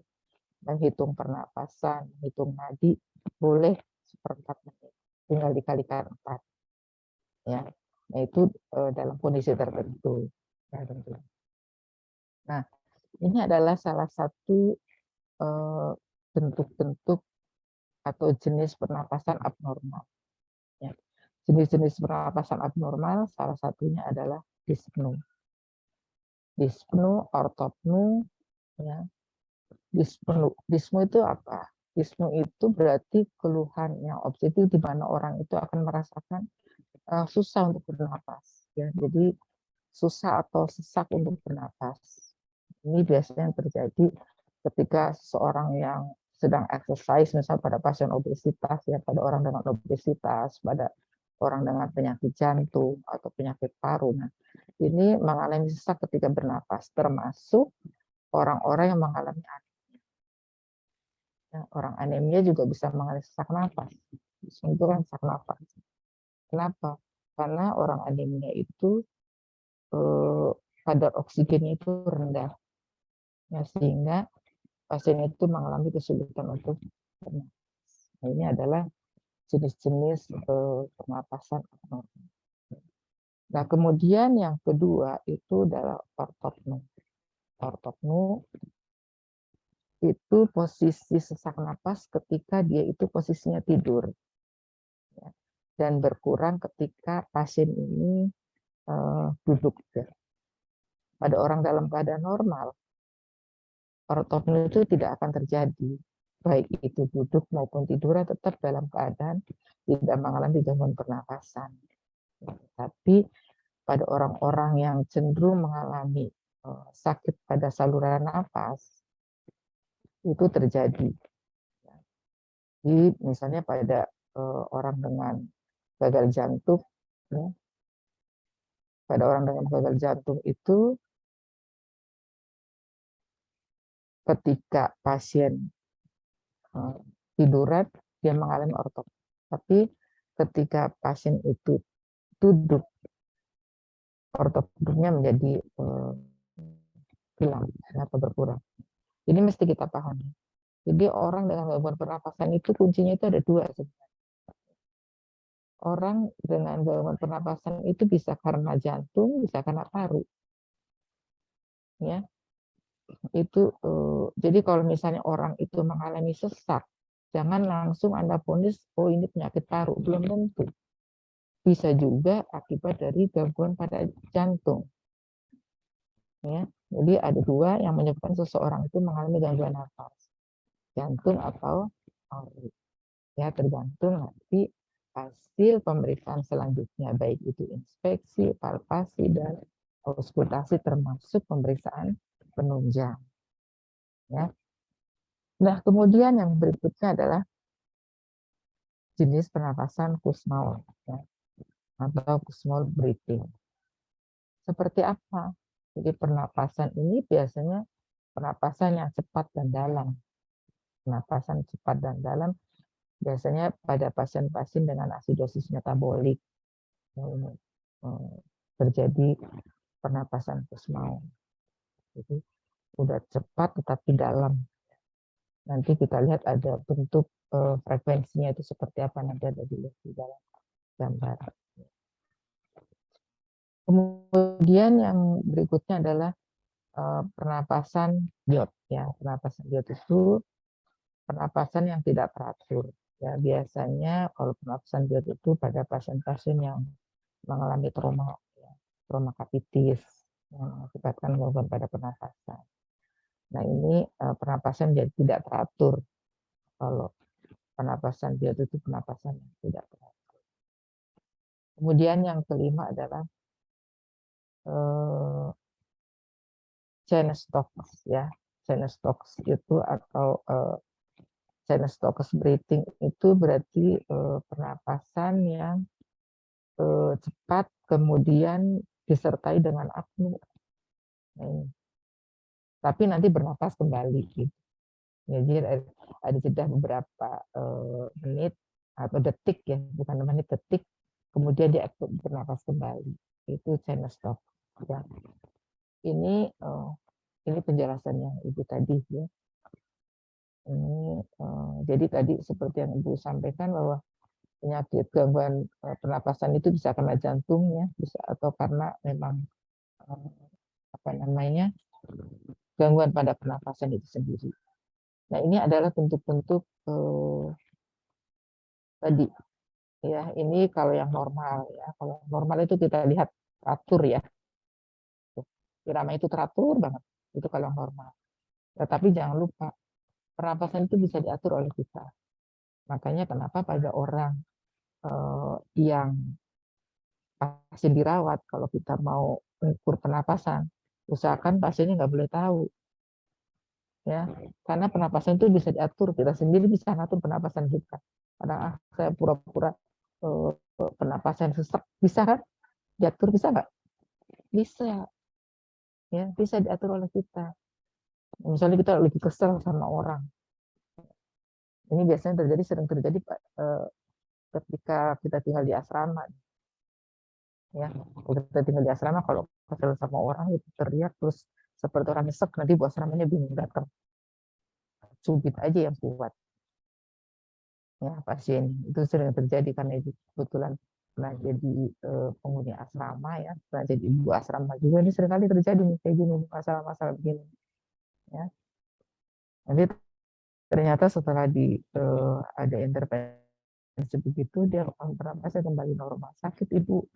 menghitung pernapasan, menghitung nadi, boleh 1/4 menit. Tinggal dikalikan 4. Ya. Nah, itu dalam kondisi tertentu. Nah, ini adalah salah satu bentuk-bentuk atau jenis pernapasan abnormal. Ya. Jenis-jenis pernapasan abnormal salah satunya adalah dyspnoe. Dyspnoe, ortopnoe, ya. Dyspnoe itu apa? Dyspnoe itu berarti keluhan yang objektif di mana orang itu akan merasakan susah untuk bernapas. Ya. Jadi susah atau sesak untuk bernapas. Ini biasanya yang terjadi ketika seseorang yang sedang exercise, misalnya pada pasien obesitas, ya pada orang dengan obesitas, pada orang dengan penyakit jantung atau penyakit paru. Nah, ini mengalami sesak ketika bernapas, termasuk orang-orang yang mengalami anemia. Ya, orang anemia juga bisa mengalami sesak napas. Itu kan sesak napas. Kenapa? Karena orang anemia itu kadar oksigennya itu rendah. Ya, sehingga pasien itu mengalami kesulitan untuk bernapas. Nah, ini adalah jenis-jenis pernapasan abnormal. Nah, kemudian yang kedua itu adalah ortopnoe. Ortopnoe itu posisi sesak napas ketika dia itu posisinya tidur. Ya, dan berkurang ketika pasien ini duduk. Ya. Pada orang dalam keadaan normal, ortopnoe itu tidak akan terjadi. Baik itu duduk maupun tidur tetap dalam keadaan tidak mengalami gangguan pernapasan. Tapi pada orang-orang yang cenderung mengalami sakit pada saluran nafas, itu terjadi. Jadi misalnya pada orang dengan gagal jantung, ya, pada orang dengan gagal jantung itu ketika pasien tiduran dia mengalami ortop. Tapi ketika pasien itu duduk, ortopnya menjadi hilang atau berkurang. Ini mesti kita pahami. Jadi orang dengan gangguan pernapasan itu kuncinya itu ada dua sebenarnya. Orang dengan gangguan pernapasan itu bisa karena jantung, bisa karena paru. Ya, itu jadi kalau misalnya orang itu mengalami sesak, jangan langsung Anda vonis, oh ini penyakit paru, belum tentu. Bisa juga akibat dari gangguan pada jantung. Ya, jadi ada dua yang menyebabkan seseorang itu mengalami gangguan nafas, jantung atau paru. Ya, tergantung nanti hasil pemeriksaan selanjutnya, baik itu inspeksi, palpasi, dan auskultasi termasuk pemeriksaan penunjang. Ya. Nah, kemudian yang berikutnya adalah jenis pernapasan Kussmaul, ya, atau Kussmaul breathing. Seperti apa? Jadi pernapasan ini biasanya pernapasan yang cepat dan dalam. Pernapasan cepat dan dalam biasanya pada pasien-pasien dengan asidosis metabolik terjadi pernapasan Kussmaul. Jadi udah cepat tetapi dalam. Nanti kita lihat ada bentuk frekuensinya itu seperti apa, nanti ada di dalam gambar. Kemudian yang berikutnya adalah pernapasan diot. Ya, pernapasan diot itu pernapasan yang tidak teratur. Ya, biasanya kalau pernapasan diot itu pada pasien-pasien yang mengalami trauma, ya, trauma kapitis yang mengakibatkan gangguan pada pernapasan. Nah, ini pernapasan jadi tidak teratur. Kalau pernapasan diot itu pernapasan yang tidak teratur. Kemudian yang kelima adalah Cheyne-Stokes, ya. Cheyne-Stokes itu atau Cheyne-Stokes breathing itu berarti pernapasan yang cepat kemudian disertai dengan apnea. Nah, tapi nanti bernapas kembali. Gitu. Jadi ada jeda beberapa menit atau detik, ya, bukan menit, detik, kemudian dia bernapas kembali. Itu Cheyne-Stokes. Ya. Ini penjelasan yang Ibu tadi, ya. Ini jadi tadi seperti yang Ibu sampaikan bahwa penyakit gangguan pernapasan itu bisa karena jantung, ya, bisa atau karena memang gangguan pada pernapasan itu sendiri. Nah, ini adalah bentuk-bentuk tadi, ya. Ini kalau yang normal, ya. Kalau normal itu kita lihat teratur, ya. Irama itu teratur banget. Itu kalau normal. Tetapi jangan lupa, pernapasan itu bisa diatur oleh kita. Makanya kenapa pada orang yang pasien dirawat, kalau kita mau mengukur pernapasan, usahakan pasiennya nggak boleh tahu. Ya, karena pernapasan itu bisa diatur, kita sendiri bisa ngatur pernapasan kita. Kadang saya pura-pura pernapasan sesak, bisa kan? Diatur bisa nggak? Bisa. Ya, bisa diatur oleh kita. Misalnya kita lagi kesel sama orang. Ini biasanya sering terjadi ketika kita tinggal di asrama. Ya, kita tinggal di asrama, kalau kesel sama orang itu teriak terus seperti orang nyesek, nanti bu asramanya bingung datang. Cubit aja yang kuat. Ya, pasien itu sering terjadi karena itu kebetulan pernah jadi penghuni asrama, ya, pernah jadi ibu asrama juga, ini seringkali terjadi nih kayak gini, masalah-masalah begini. Ya. Nanti ternyata setelah ada intervensi begitu, dia pernapasan kembali normal, sakit ibu,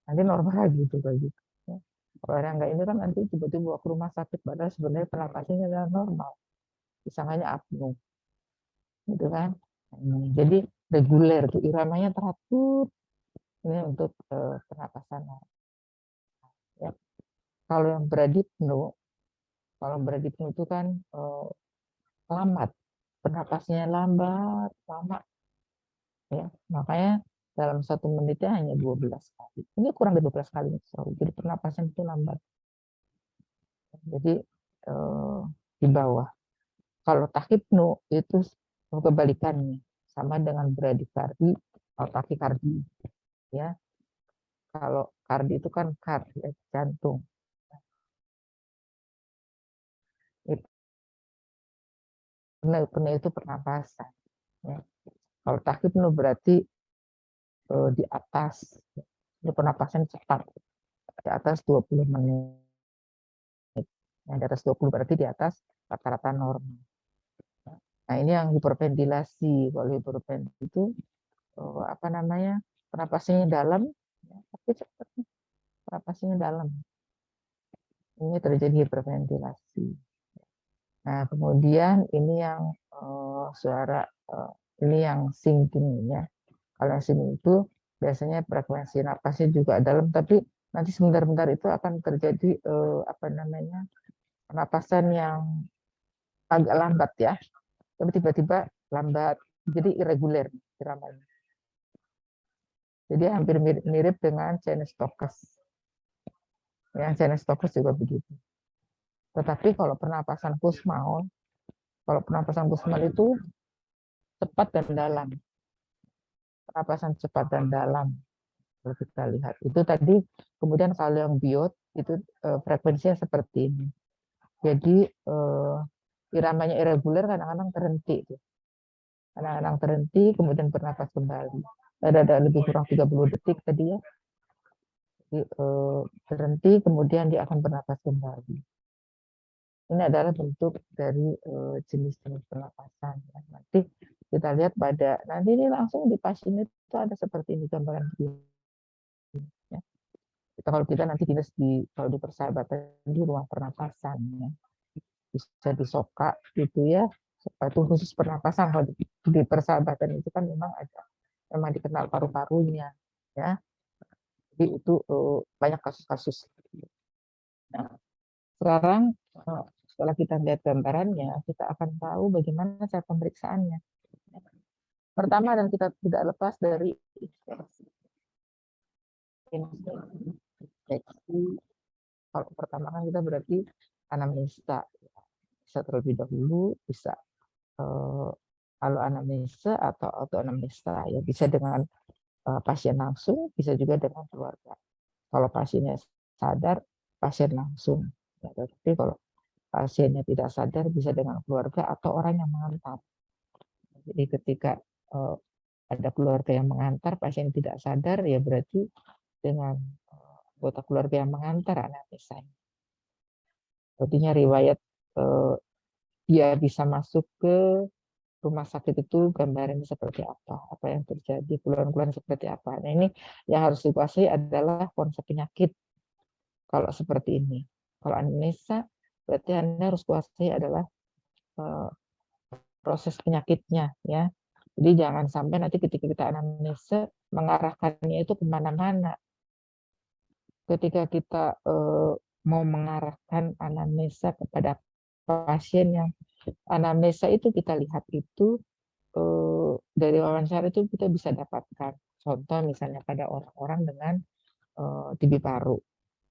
nanti normal lagi itu kayak gitu. Ya. Kalau orang nggak ini kan nanti tiba-tiba ke rumah sakit, padahal sebenarnya pernapasannya adalah normal, disangkanya apnea, gitu kan. Jadi reguler tuh, iramanya teratur. Ini untuk pernapasan. Ya. Kalau yang beradipno itu kan lambat, pernapasnya lambat, lama. Ya, makanya dalam 1 menitnya hanya 12 kali. Ini kurang dari 12 kali. Jadi pernapasan itu lambat. Jadi di bawah. Kalau tachypno itu kebalikannya, sama dengan bradikardi atau takikardi, ya. Kalau kardi itu kan ya, jantung. Pneu itu pernapasan. Ya. Kalau tachypno berarti di atas, ini pernapasan cepat, di atas 20 menit. Yang di atas 20 berarti di atas rata-rata normal. Nah, ini yang hiperventilasi. Kalau hiperventilasi itu apa namanya? Pernapasannya dalam, ya, tapi cepat. Pernapasannya dalam. Ini terjadi hiperventilasi. Nah, kemudian ini yang suara ini yang sinking ya. Kalau yang sinking itu biasanya frekuensi napasnya juga dalam, tapi nanti sebentar-bentar itu akan terjadi apa namanya? Pernapasan yang agak lambat ya. Tapi tiba-tiba lambat, jadi irregular iramanya. Jadi hampir mirip dengan Chinese Stokes. Yang Chinese Stokes juga begitu. Tetapi kalau pernapasan Kussmaul, itu cepat dan dalam. Pernapasan cepat dan dalam. Kalau kita lihat. Itu tadi, kemudian kalau yang biot, itu frekuensinya seperti ini. Jadi iramanya irregular, kadang-kadang terhenti. Kadang-kadang terhenti, kemudian bernapas kembali. Ada lebih kurang 30 detik tadi ya. Jadi, berhenti, kemudian dia akan bernapas kembali. Ini adalah bentuk dari jenis-jenis pernapasan. Nanti kita lihat nanti ini langsung di pasien itu ada seperti ini gambaran begini. Ya. Kalau kita nanti kalau di persahabatan di ruang pernapasan, ya. Bisa disoka gitu ya. Itu khusus pernapasan. Kalau di persahabatan itu kan memang dikenal paru-parunya, ya. Jadi itu banyak kasus-kasus. Nah, sekarang setelah kita lihat gambarannya, kita akan tahu bagaimana cara pemeriksaannya. Pertama, dan kita tidak lepas dari inspeksi. Kalau pertama kan kita berarti anamnesa. Bisa terlebih dahulu, bisa kalau anamnesa atau autoanamnesa, ya bisa dengan pasien langsung, bisa juga dengan keluarga. Kalau pasiennya sadar, pasien langsung. Ya, tapi kalau pasiennya tidak sadar, bisa dengan keluarga atau orang yang mengantar. Jadi ketika ada keluarga yang mengantar, pasien tidak sadar, ya berarti dengan anggota keluarga yang mengantar anamnesanya. Artinya riwayat dia bisa masuk ke rumah sakit itu gambarannya seperti apa yang terjadi, keluhan-keluhan seperti apa. Nah, ini yang harus dikuasai adalah konsep penyakit. Kalau seperti ini, kalau anamnesa berarti Anda harus kuasai adalah proses penyakitnya, ya. Jadi jangan sampai nanti ketika kita anamnesa mengarahkannya itu kemana-mana. Ketika kita mau mengarahkan anamnesa kepada pasien yang anamnesa itu kita lihat itu dari wawancara itu kita bisa dapatkan. Contoh misalnya pada orang-orang dengan TB paru,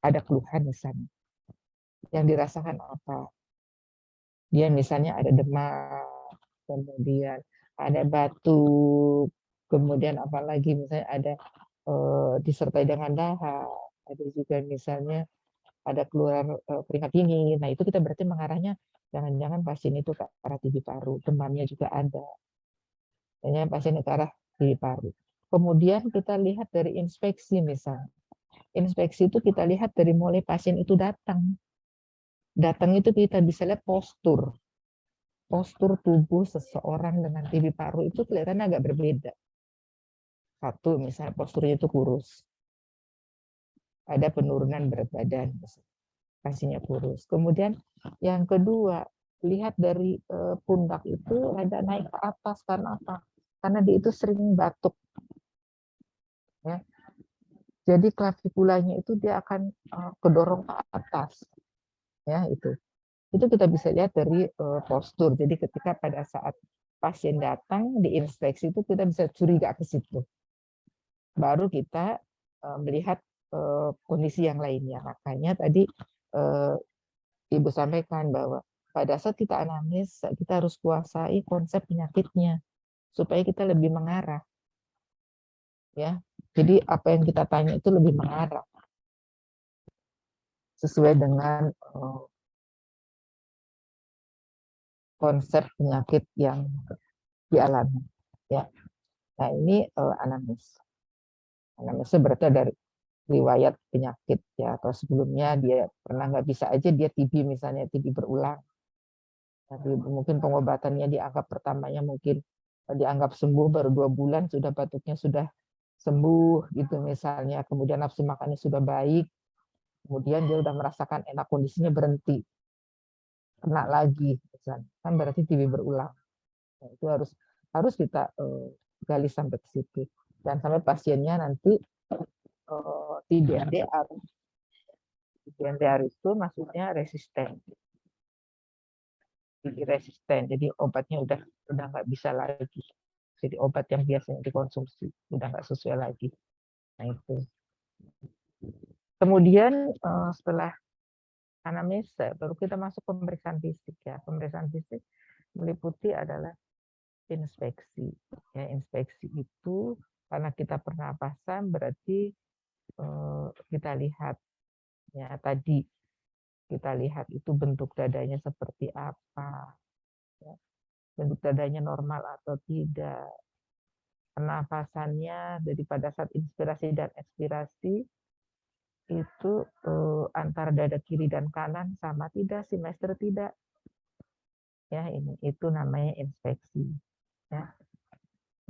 ada keluhan misalnya. Yang dirasakan apa? Dia misalnya ada demam, kemudian ada batuk, kemudian apalagi misalnya ada disertai dengan dahak, ada juga misalnya ada keluar keringat dingin. Nah, itu kita berarti mengarahnya jangan-jangan pasien itu ke arah TB paru, demamnya juga ada. Hanya pasien ke arah TB paru. Kemudian kita lihat dari inspeksi misalnya. Inspeksi itu kita lihat dari mulai pasien itu datang. Datang itu kita bisa lihat postur. Postur tubuh seseorang dengan TB paru itu kelihatannya agak berbeda. Satu, misalnya posturnya itu kurus. Ada penurunan berat badan, pasiennya kurus. Kemudian yang kedua, lihat dari pundak itu ada naik ke atas karena apa? Karena dia itu sering batuk. Ya. Jadi klavikulanya itu dia akan kedorong ke atas. Ya, itu kita bisa lihat dari postur. Jadi ketika pada saat pasien datang diinspeksi itu kita bisa curiga ke situ. Baru kita melihat kondisi yang lainnya. Makanya tadi Ibu sampaikan bahwa pada saat kita anamnes, kita harus kuasai konsep penyakitnya supaya kita lebih mengarah. Ya, jadi apa yang kita tanya itu lebih mengarah sesuai dengan konsep penyakit yang dialami. Ya, nah ini anamnes. Anamnesnya berarti dari riwayat penyakit ya, atau sebelumnya dia pernah nggak bisa aja dia TB misalnya, TB berulang. Jadi mungkin pengobatannya dianggap pertamanya mungkin dianggap sembuh baru 2 bulan sudah batuknya sudah sembuh gitu misalnya, kemudian nafsu makannya sudah baik, kemudian dia udah merasakan enak, kondisinya berhenti, kena lagi, misalnya. Kan berarti TB berulang. Nah, itu harus kita gali sampai ke situ, dan sampai pasiennya nanti TB-MDR. TB-MDR itu maksudnya resisten. Resisten, jadi obatnya udah nggak bisa lagi. Jadi obat yang biasanya dikonsumsi udah nggak sesuai lagi. Nah itu. Kemudian setelah anamnesa, baru kita masuk pemeriksaan fisik ya. Pemeriksaan fisik meliputi adalah inspeksi. Ya, inspeksi itu karena kita pernapasan berarti kita lihat ya tadi kita lihat itu bentuk dadanya seperti apa, ya. Bentuk dadanya normal atau tidak, pernafasannya dari pada saat inspirasi dan ekspirasi itu antara dada kiri dan kanan sama tidak, simetri tidak, ya ini itu namanya inspeksi. Ya.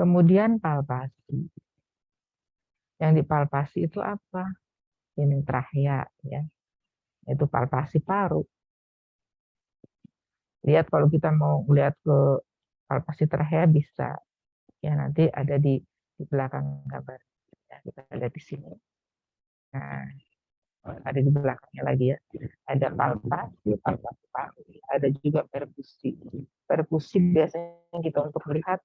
Kemudian palpasi. Yang dipalpasi itu apa? Ini trachea, ya. Itu palpasi paru. Lihat kalau kita mau lihat ke palpasi trachea bisa, ya nanti ada di belakang gambar. Ya, kita lihat di sini. Nah, ada di belakangnya lagi ya. Ada palpasi paru. Ada juga perkusi. Perkusi biasanya kita untuk melihat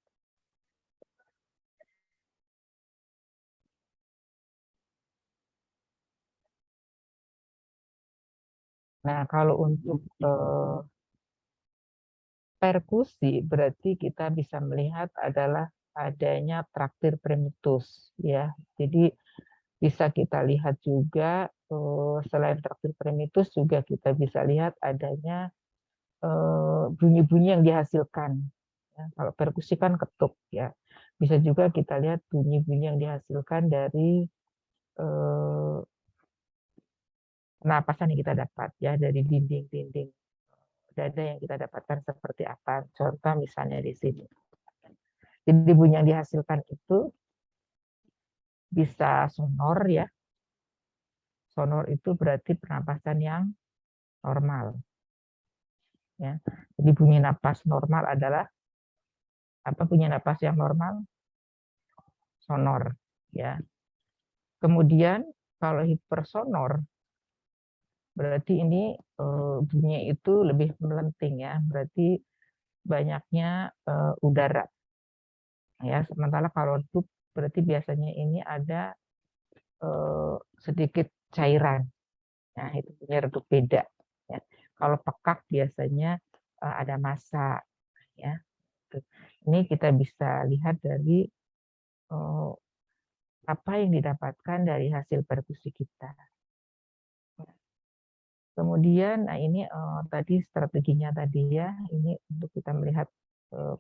nah, kalau untuk perkusi berarti kita bisa melihat adalah adanya traktir primitus ya. Jadi bisa kita lihat juga selain traktir primitus juga kita bisa lihat adanya bunyi-bunyi yang dihasilkan. Ya, kalau perkusi kan ketuk ya. Bisa juga kita lihat bunyi-bunyi yang dihasilkan dari pernapasan yang kita dapat ya, dari dinding-dinding dada yang kita dapatkan seperti apa. Contoh misalnya di sini. Jadi bunyi yang dihasilkan itu bisa sonor ya. Sonor itu berarti pernapasan yang normal. Ya. Jadi bunyi napas normal adalah apa? Bunyi napas yang normal? Sonor ya. Kemudian kalau hipersonor berarti ini bunyi itu lebih melenting ya. Berarti banyaknya udara. Ya, sementara kalau redup berarti biasanya ini ada sedikit cairan. Nah, itu punya redup beda. Ya. Kalau pekak biasanya ada massa. Ya. Ini kita bisa lihat dari apa yang didapatkan dari hasil perkusi kita. Kemudian, nah ini tadi strateginya tadi ya, ini untuk kita melihat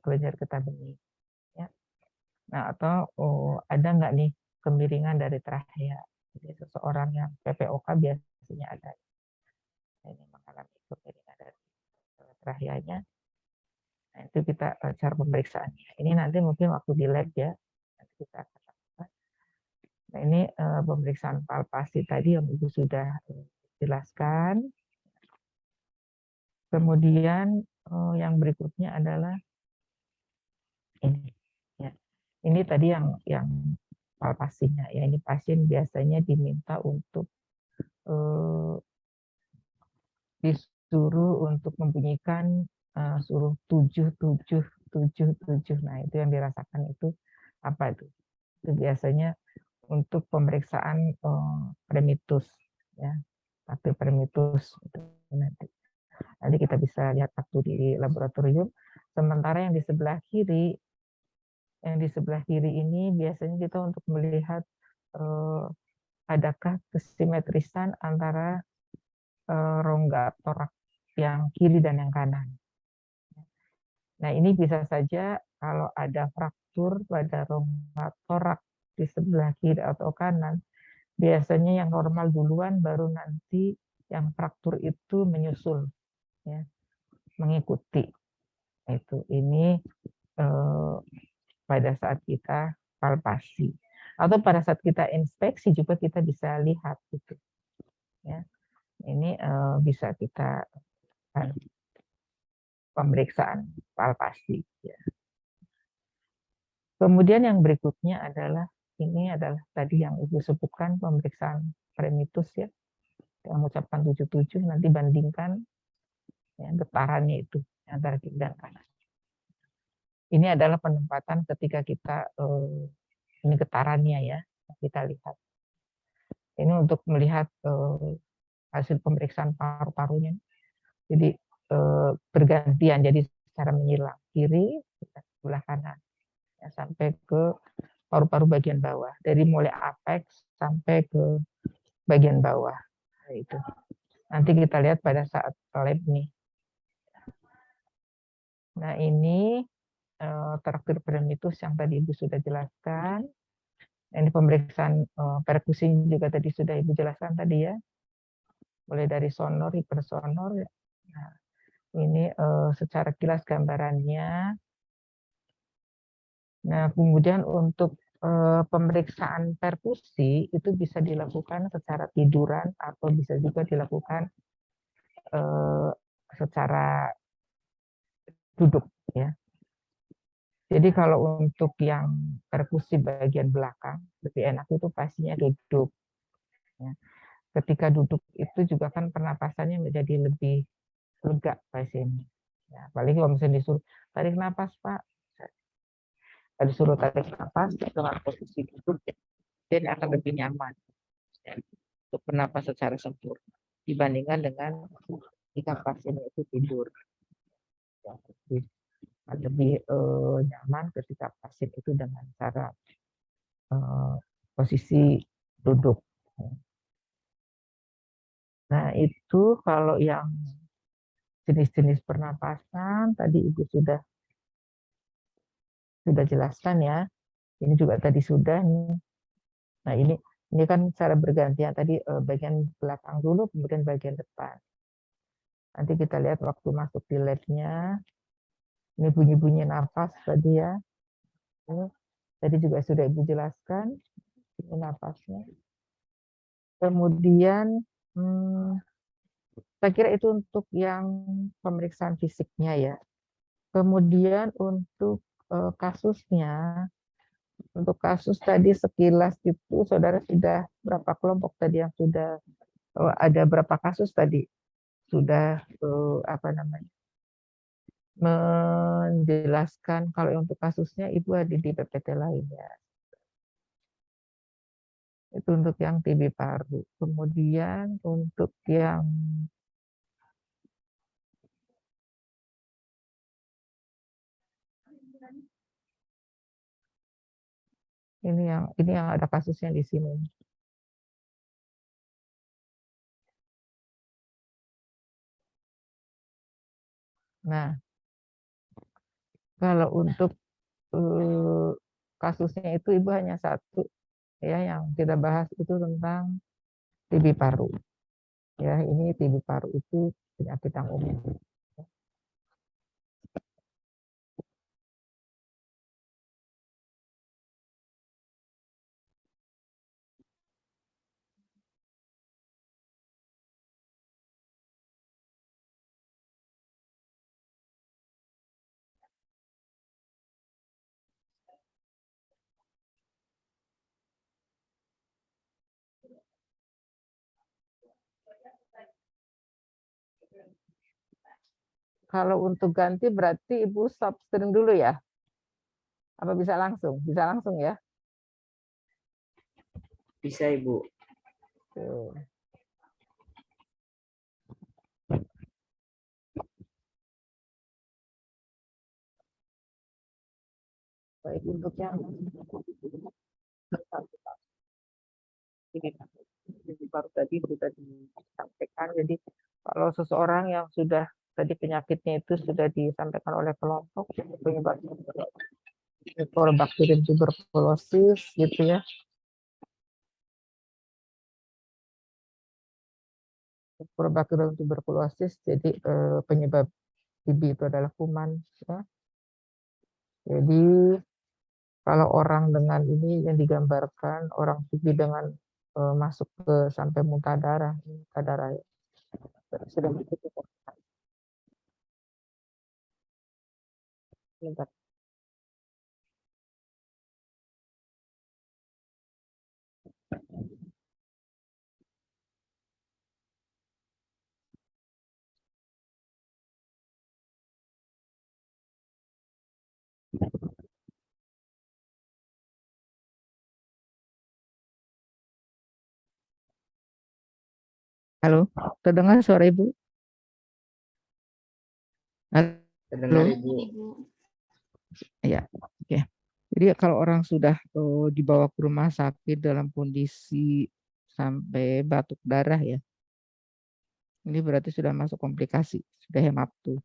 kelenjar getah benih. Ya. Nah, atau ada nggak nih kemiringan dari trachea? Jadi seseorang yang PPOK biasanya ada. Ini mengalami kemiringan dari tracheanya. Nah, itu kita cara pemeriksaannya. Ini nanti mungkin waktu di lab ya. Nanti kita akan lakukan. Nah, ini pemeriksaan palpasi tadi yang Ibu sudah jelaskan. Kemudian yang berikutnya adalah ini. Ya. Ini tadi yang palpasinya. Ya, ini pasien biasanya diminta untuk disuruh untuk membunyikan suruh 77777. Nah, itu yang dirasakan itu apa itu? Itu biasanya untuk primitus ya. Tapi primitus itu nanti. Nanti kita bisa lihat waktu di laboratorium. Sementara yang di sebelah kiri, ini biasanya kita untuk melihat adakah kesimetrisan antara rongga torak yang kiri dan yang kanan. Nah, ini bisa saja kalau ada fraktur pada rongga torak di sebelah kiri atau kanan, biasanya yang normal duluan, baru nanti yang fraktur itu menyusul, ya, mengikuti. Itu ini pada saat kita palpasi atau pada saat kita inspeksi juga kita bisa lihat gitu, ya. Ini bisa kita pemeriksaan palpasi. Ya. Kemudian yang berikutnya adalah tadi yang Ibu sebutkan, pemeriksaan Fremitus, ya, yang mengucapkan 77, nanti bandingkan ya, getarannya itu antara kiri dan kanan. Ini adalah penempatan ketika kita ini getarannya, ya, kita lihat. Ini untuk melihat hasil pemeriksaan paru-parunya. Jadi bergantian, jadi secara menyilang kiri sebelah kanan, ya, sampai ke paru-paru bagian bawah, dari mulai apex sampai ke bagian bawah. Nah, itu nanti kita lihat pada saat lab nih. Nah, ini traktir Fremitus yang tadi Ibu sudah jelaskan. Ini pemeriksaan perkusi juga tadi sudah Ibu jelaskan tadi, ya, mulai dari sonor, hipersonor. Nah, ini secara kilas gambarannya. Nah, kemudian untuk pemeriksaan perkusi itu bisa dilakukan secara tiduran atau bisa juga dilakukan secara duduk, ya. Jadi kalau untuk yang perkusi bagian belakang lebih enak itu pastinya duduk, ya. Ketika duduk itu juga kan pernapasannya menjadi lebih lega pasiennya. Ya, apalagi kalau misalnya disuruh tarik napas, Pak, disuruh tarik napas dengan posisi duduk, dia akan lebih nyaman, ya, untuk bernapas secara sempurna dibandingkan dengan jika pasien itu tidur. Ya, lebih nyaman ketika pasien itu dengan cara posisi duduk. Nah, itu kalau yang jenis-jenis pernapasan tadi Ibu sudah jelaskan, ya. Ini juga tadi sudah nih. Nah, ini kan cara bergantian tadi bagian belakang dulu, kemudian bagian depan. Nanti kita lihat waktu masuk di labnya. Ini bunyi-bunyi nafas tadi, ya. Ini tadi juga sudah Ibu jelaskan ini nafasnya. Kemudian saya kira itu untuk yang pemeriksaan fisiknya, ya. Kemudian untuk kasusnya, untuk kasus tadi sekilas itu saudara sudah berapa kelompok tadi yang sudah ada berapa kasus tadi sudah menjelaskan kalau untuk kasusnya Ibu ada di PPT lainnya. Itu untuk yang TB paru. Kemudian untuk yang ini yang ada kasusnya di sini. Nah, kalau untuk kasusnya itu Ibu hanya satu, ya, yang kita bahas itu tentang TB paru. Ya, ini TB paru itu penyakit yang umum. Kalau untuk ganti berarti Ibu stop stream dulu, ya? Apa bisa langsung? Bisa langsung, ya? Bisa, Ibu. Tuh. Baik untuk yang ini baru tadi sudah disampaikan. Jadi kalau seseorang yang sudah tadi penyakitnya itu sudah disampaikan oleh kelompok penyebab Mycobacterium tuberculosis gitu ya. Mycobacterium tuberculosis jadi penyebab TB itu adalah kuman ya. Jadi kalau orang dengan ini yang digambarkan orang TB dengan masuk ke sampai muntah darah ya. Sudah begitu. Sebentar. Halo, terdengar suara Ibu? Terdengar Halo? Ibu. Ya, oke. Jadi kalau orang sudah dibawa ke rumah sakit dalam kondisi sampai batuk darah ya, ini berarti sudah masuk komplikasi, sudah hemaptu.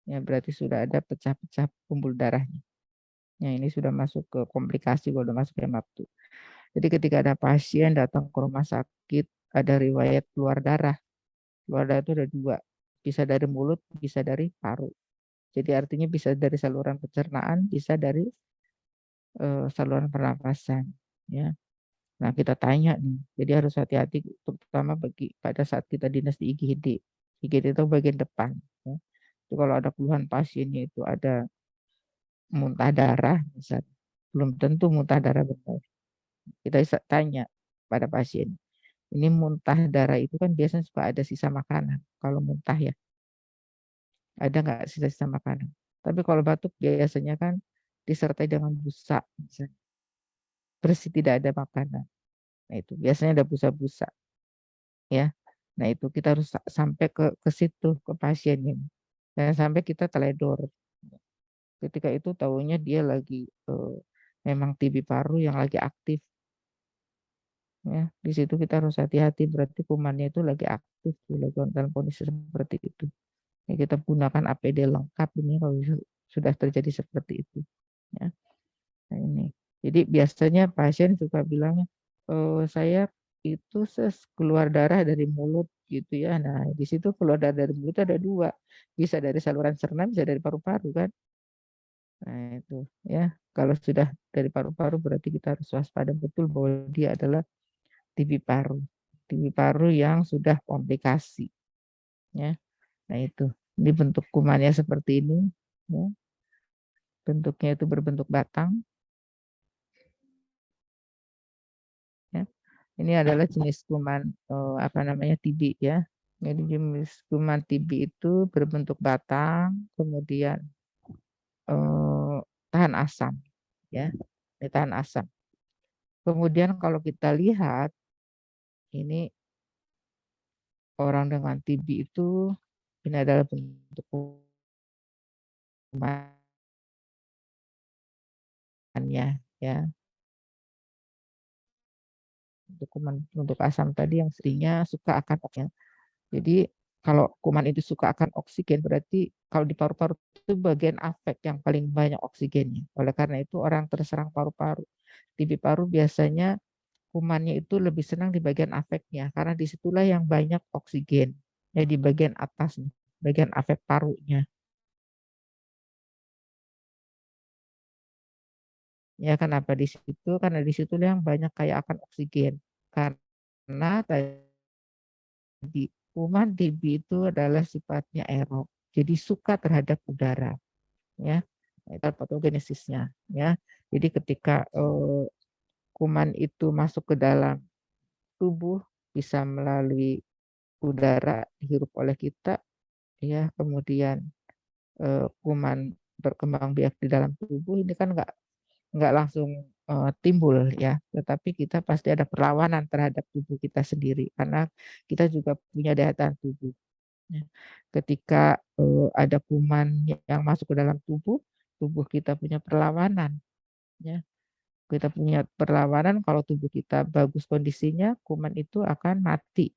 Ya, berarti sudah ada pecah-pecah pembuluh darahnya. Ya, ini sudah masuk ke komplikasi kalau sudah masuk hemaptu. Jadi ketika ada pasien datang ke rumah sakit, ada riwayat keluar darah. Keluar darah itu ada dua, bisa dari mulut, bisa dari paru. Jadi artinya bisa dari saluran pencernaan, bisa dari saluran pernapasan. Ya. Nah kita tanya nih, jadi harus hati-hati, terutama pada saat kita dinas di IGD. IGD itu bagian depan. Ya. Itu kalau ada keluhan pasiennya itu ada muntah darah, misalnya, belum tentu muntah darah benar. Kita bisa tanya pada pasien, ini muntah darah itu kan biasanya suka ada sisa makanan. Kalau muntah ya, ada nggak sisa-sisa makanan? Tapi kalau batuk biasanya kan disertai dengan busa, misalnya. Bersih tidak ada makanan. Nah itu biasanya ada busa-busa, ya. Nah itu kita harus sampai ke situ ke pasiennya. Jangan sampai kita teledor. Ketika itu tahunya dia lagi memang TB paru yang lagi aktif. Ya, di situ kita harus hati-hati, berarti kumannya itu lagi aktif, lagi dalam kondisi seperti itu. Ya, kita gunakan APD lengkap ini kalau sudah terjadi seperti itu. Ya. Nah, ini. Jadi biasanya pasien suka bilangnya, saya itu keluar darah dari mulut gitu ya. Nah di situ keluar darah dari mulut ada dua, bisa dari saluran cerna, bisa dari paru-paru kan. Nah itu ya, kalau sudah dari paru-paru berarti kita harus waspada betul bahwa dia adalah TB paru. TB paru yang sudah komplikasi. Ya. Nah itu, ini bentuk kumannya seperti ini. Ya. Bentuknya itu berbentuk batang. Ya. Ini adalah jenis kuman TB ya. Jadi jenis kuman TB itu berbentuk batang, kemudian tahan asam, ya. Ini tahan asam. Kemudian kalau kita lihat ini orang dengan TB itu ini adalah bentuk kumannya, ya. Untuk asam tadi yang seringnya suka akan oksigen. Jadi kalau kuman itu suka akan oksigen berarti kalau di paru-paru itu bagian afek yang paling banyak oksigennya. Oleh karena itu orang terserang paru-paru. TB paru biasanya kumannya itu lebih senang di bagian afeknya karena disitulah yang banyak oksigen. Ya di bagian atas, bagian afek parunya. Ya kenapa di situ? Karena di situ yang banyak kayak akan oksigen. Karena tadi kuman TB itu adalah sifatnya aerob. Jadi suka terhadap udara. Ya. Itu patogenesisnya, ya. Jadi ketika kuman itu masuk ke dalam tubuh bisa melalui udara dihirup oleh kita, ya. Kemudian kuman berkembang biak di dalam tubuh ini kan nggak langsung timbul ya, tetapi kita pasti ada perlawanan terhadap tubuh kita sendiri karena kita juga punya daya tahan tubuh. Ya. Ketika ada kuman yang masuk ke dalam tubuh, tubuh kita punya perlawanan Ya. Kita punya perlawanan, kalau tubuh kita bagus kondisinya, kuman itu akan mati.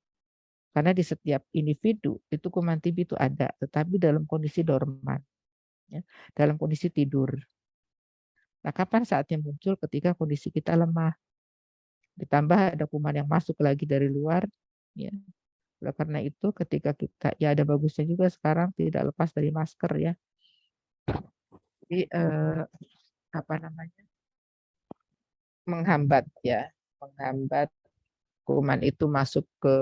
Karena di setiap individu itu kuman TB itu ada, tetapi dalam kondisi dorman, ya, dalam kondisi tidur. Nah, kapan saatnya muncul? Ketika kondisi kita lemah. Ditambah ada kuman yang masuk lagi dari luar, ya. Oleh karena itu ketika kita, ya ada bagusnya juga sekarang tidak lepas dari masker ya. Jadi apa namanya? Menghambat ya, menghambat kuman itu masuk ke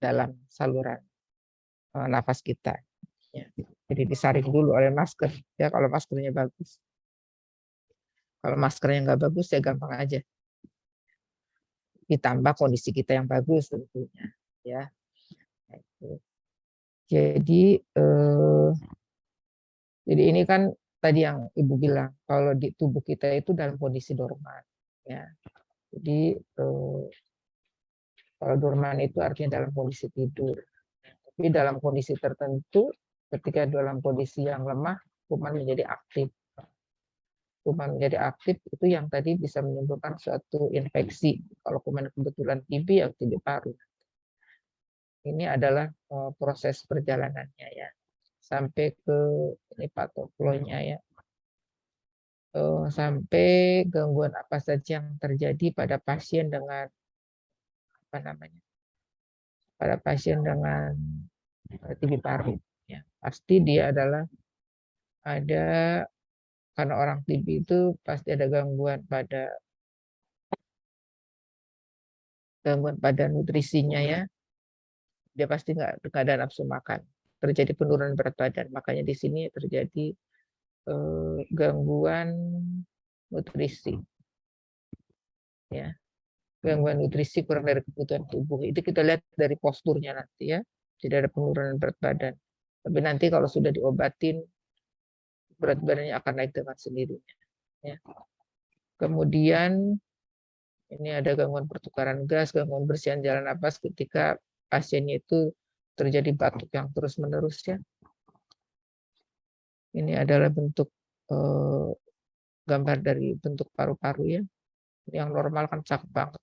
dalam saluran nafas kita. Ya. Jadi disaring dulu oleh masker ya kalau maskernya bagus. Kalau maskernya nggak bagus ya gampang aja. Ditambah kondisi kita yang bagus tentunya ya. Jadi ini kan tadi yang Ibu bilang kalau di tubuh kita itu dalam kondisi dorman ya. Jadi kalau dorman itu artinya dalam kondisi tidur. Tapi dalam kondisi tertentu ketika dalam kondisi yang lemah kuman menjadi aktif. Kuman menjadi aktif itu yang tadi bisa menimbulkan suatu infeksi. Kalau kuman kebetulan TB yang TB paru. Ini adalah proses perjalanannya ya. Sampai ke ini patoflonya ya. Sampai gangguan apa saja yang terjadi pada pasien dengan apa namanya? Pada pasien dengan TB paru ya. Pasti dia adalah ada, karena orang TB itu pasti ada gangguan pada nutrisinya ya. Dia pasti nggak ada nafsu makan, terjadi penurunan berat badan. Makanya di sini terjadi gangguan nutrisi, ya, gangguan nutrisi kurang dari kebutuhan tubuh. Itu kita lihat dari posturnya nanti ya, tidak ada penurunan berat badan. Tapi nanti kalau sudah diobatin, berat badannya akan naik dengan sendirinya. Ya. Kemudian ini ada gangguan pertukaran gas, gangguan bersihan jalan napas ketika pasiennya itu terjadi batuk yang terus-menerus ya. Ini adalah bentuk gambar dari bentuk paru-paru ya. Yang normal kan cakep banget.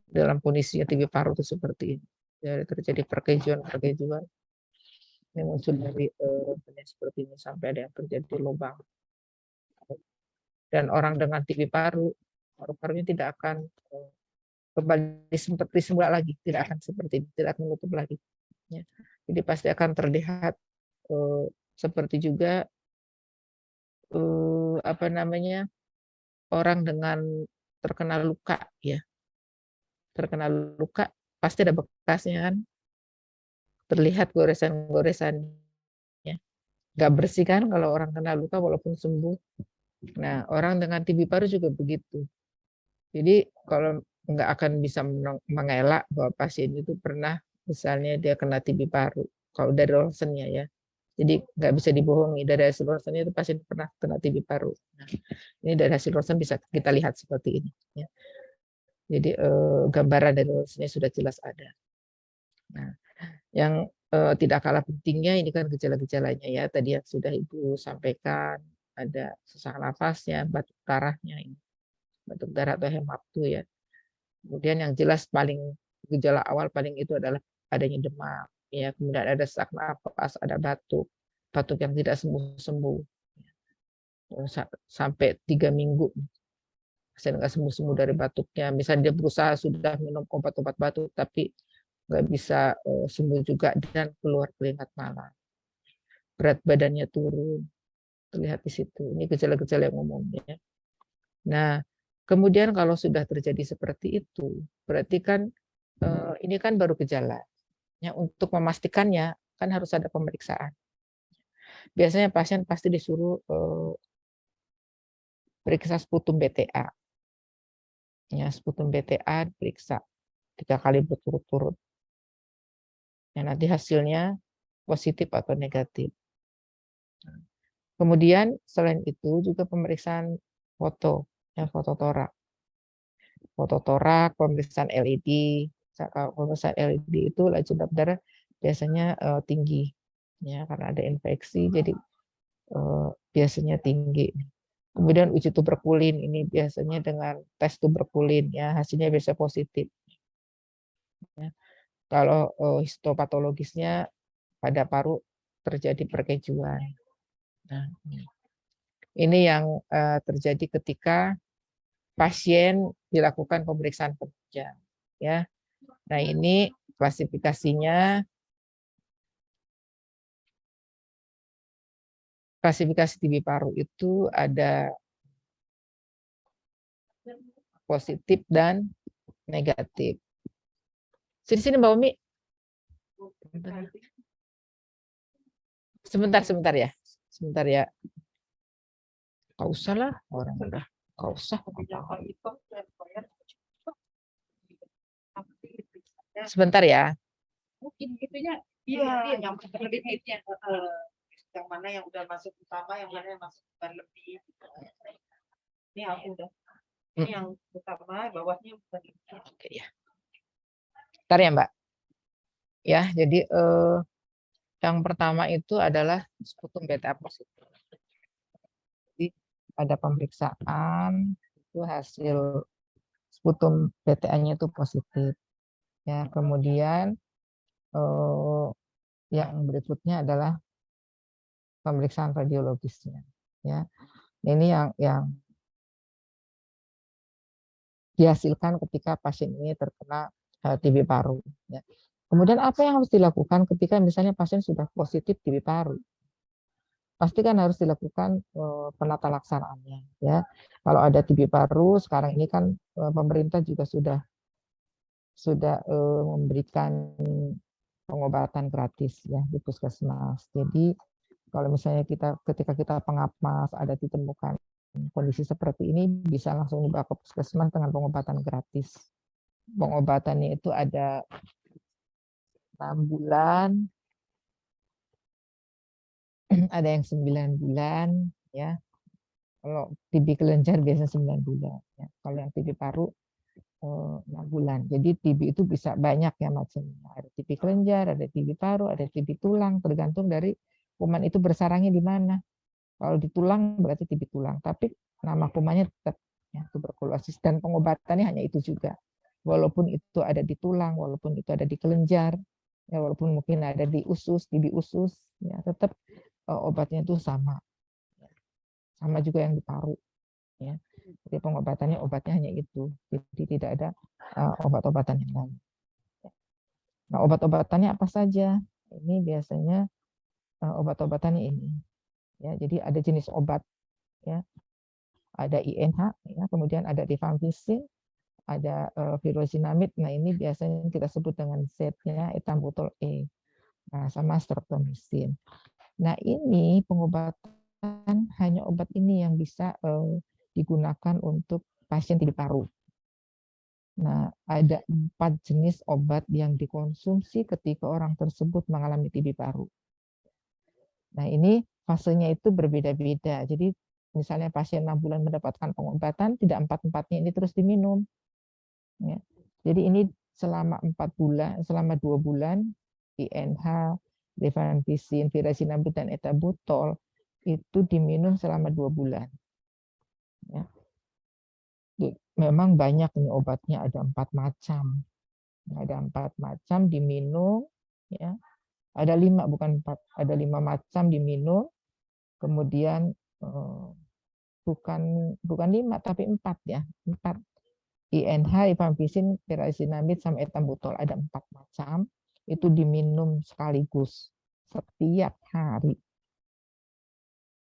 Dalam kondisinya TB paru itu seperti ini. Jadi terjadi perkejuan. Ini muncul dari seperti ini sampai ada yang terjadi lubang. Dan orang dengan TB paru-parunya tidak akan kembali seperti semula lagi, tidak akan seperti ini, tidak akan menutup lagi. Ya. Jadi pasti akan terlihat seperti juga apa namanya, orang dengan terkena luka ya, terkena luka pasti ada bekasnya kan, terlihat goresan-goresannya, nggak bersih kan kalau orang kena luka walaupun sembuh. Nah orang dengan TB paru juga begitu. Jadi kalau nggak akan bisa mengelak bahwa pasien itu pernah misalnya dia kena TB paru kalau dari ronsennya ya. Jadi nggak bisa dibohongi, dari hasil ronsen itu pasien pernah kena TB paru. Nah, ini dari hasil ronsen bisa kita lihat seperti ini. Ya. Jadi gambaran dari ronsennya sudah jelas ada. Nah, yang tidak kalah pentingnya ini kan gejala-gejalanya ya. Tadi yang sudah Ibu sampaikan, ada sesak nafasnya, batuk darahnya ini, batuk darah atau hemaptu ya. Kemudian yang jelas paling gejala awal paling itu adalah adanya demam. Ya, kemudian ada sesak nafas, ada batuk yang tidak sembuh-sembuh sampai 3 minggu, saya nggak sembuh-sembuh dari batuknya. Misalnya dia berusaha sudah minum obat-obat batuk, tapi nggak bisa sembuh juga dan keluar keringat malam. Berat badannya turun, terlihat di situ. Ini gejala-gejala yang umumnya. Nah, kemudian kalau sudah terjadi seperti itu, berarti kan ini kan baru gejala. Ya, untuk memastikannya kan harus ada pemeriksaan. Biasanya pasien pasti disuruh periksa sputum BTA. Ya, sputum BTA diperiksa 3 kali berturut-turut. Ya, nanti hasilnya positif atau negatif. Kemudian selain itu juga pemeriksaan foto, ya, foto torak. Foto torak, pemeriksaan LED. Kalau pemeriksaan LED itu laju darah biasanya tinggi, ya karena ada infeksi, jadi biasanya tinggi. Kemudian uji tuberkulin ini biasanya dengan tes tuberkulin ya, hasilnya biasa positif. Ya. Kalau histopatologisnya pada paru terjadi perkejuan. Nah, ini yang terjadi ketika pasien dilakukan pemeriksaan penunjang. Ya, nah ini klasifikasinya. Klasifikasi TB paru itu ada positif dan negatif. Sini Mbak Umi. Sebentar ya. Sebentar ya. Nggak usah lah, orang udah. Nggak usah. Sebentar ya. Mungkin itunya iya yang lebih-lebihnya yang mana yang udah masuk utama, yang mana yang masuk bukan lebih. Ini aku udah. Ini yang utama, bawahnya bukan lebih. Oke ya. Bentar ya Mbak. Ya, jadi yang pertama itu adalah sputum beta positif. Jadi ada pemeriksaan itu hasil sputum BTA-nya itu positif. Ya, kemudian yang berikutnya adalah pemeriksaan radiologisnya. Ya, ini yang dihasilkan ketika pasien ini terkena TB paru. Ya. Kemudian apa yang harus dilakukan ketika misalnya pasien sudah positif TB paru? Pasti kan harus dilakukan penata laksanaannya. Ya, kalau ada TB paru sekarang ini kan pemerintah juga sudah memberikan pengobatan gratis ya di puskesmas. Jadi kalau misalnya ketika kita pengapas ada ditemukan kondisi seperti ini bisa langsung dibawa ke puskesmas dengan pengobatan gratis. Pengobatannya itu ada 6 bulan, ada yang 9 bulan ya. Kalau TB kelenjar biasanya 9 bulan ya. Kalau yang TB paru 6 bulan. Jadi TB itu bisa banyak ya macamnya. Ada TB kelenjar, ada TB paru, ada TB tulang, tergantung dari kuman itu bersarangnya di mana. Kalau di tulang berarti TB tulang, tapi nama kumannya tetap ya, tuberkulosis dan pengobatannya hanya itu juga. Walaupun itu ada di tulang, walaupun itu ada di kelenjar, ya walaupun mungkin ada di usus, TB usus, ya tetap obatnya itu sama. Sama juga yang di paru. Ya. Jadi pengobatannya obatnya hanya itu. Jadi tidak ada obat-obatan yang lain. Nah, obat-obatannya apa saja? Ini biasanya obat-obatannya ini. Ya, jadi ada jenis obat ya. Ada INH ya, kemudian ada rifampicin, ada furosemide. Nah, ini biasanya kita sebut dengan Z-nya ethambutol E. Nah, sama streptomycin. Nah, ini pengobatan hanya obat ini yang bisa digunakan untuk pasien TB paru. Nah, ada 4 jenis obat yang dikonsumsi ketika orang tersebut mengalami TB paru. Nah, ini fasenya itu berbeda-beda. Jadi, misalnya pasien 6 bulan mendapatkan pengobatan, tidak 4-4-nya ini terus diminum. Ya. Jadi, ini selama 4 bulan, selama 2 bulan, INH, rifampicin, furosemide, dan ethambutol itu diminum selama 2 bulan. Ya. Memang banyak nih obatnya, ada 4 macam. Ada 4 macam diminum, ya. Ada 5 bukan 4, ada 5 macam diminum. Kemudian bukan 5 tapi 4 ya, 4. INH, rifampicin, furosemide, sama ethambutol ada 4 macam. Itu diminum sekaligus setiap hari.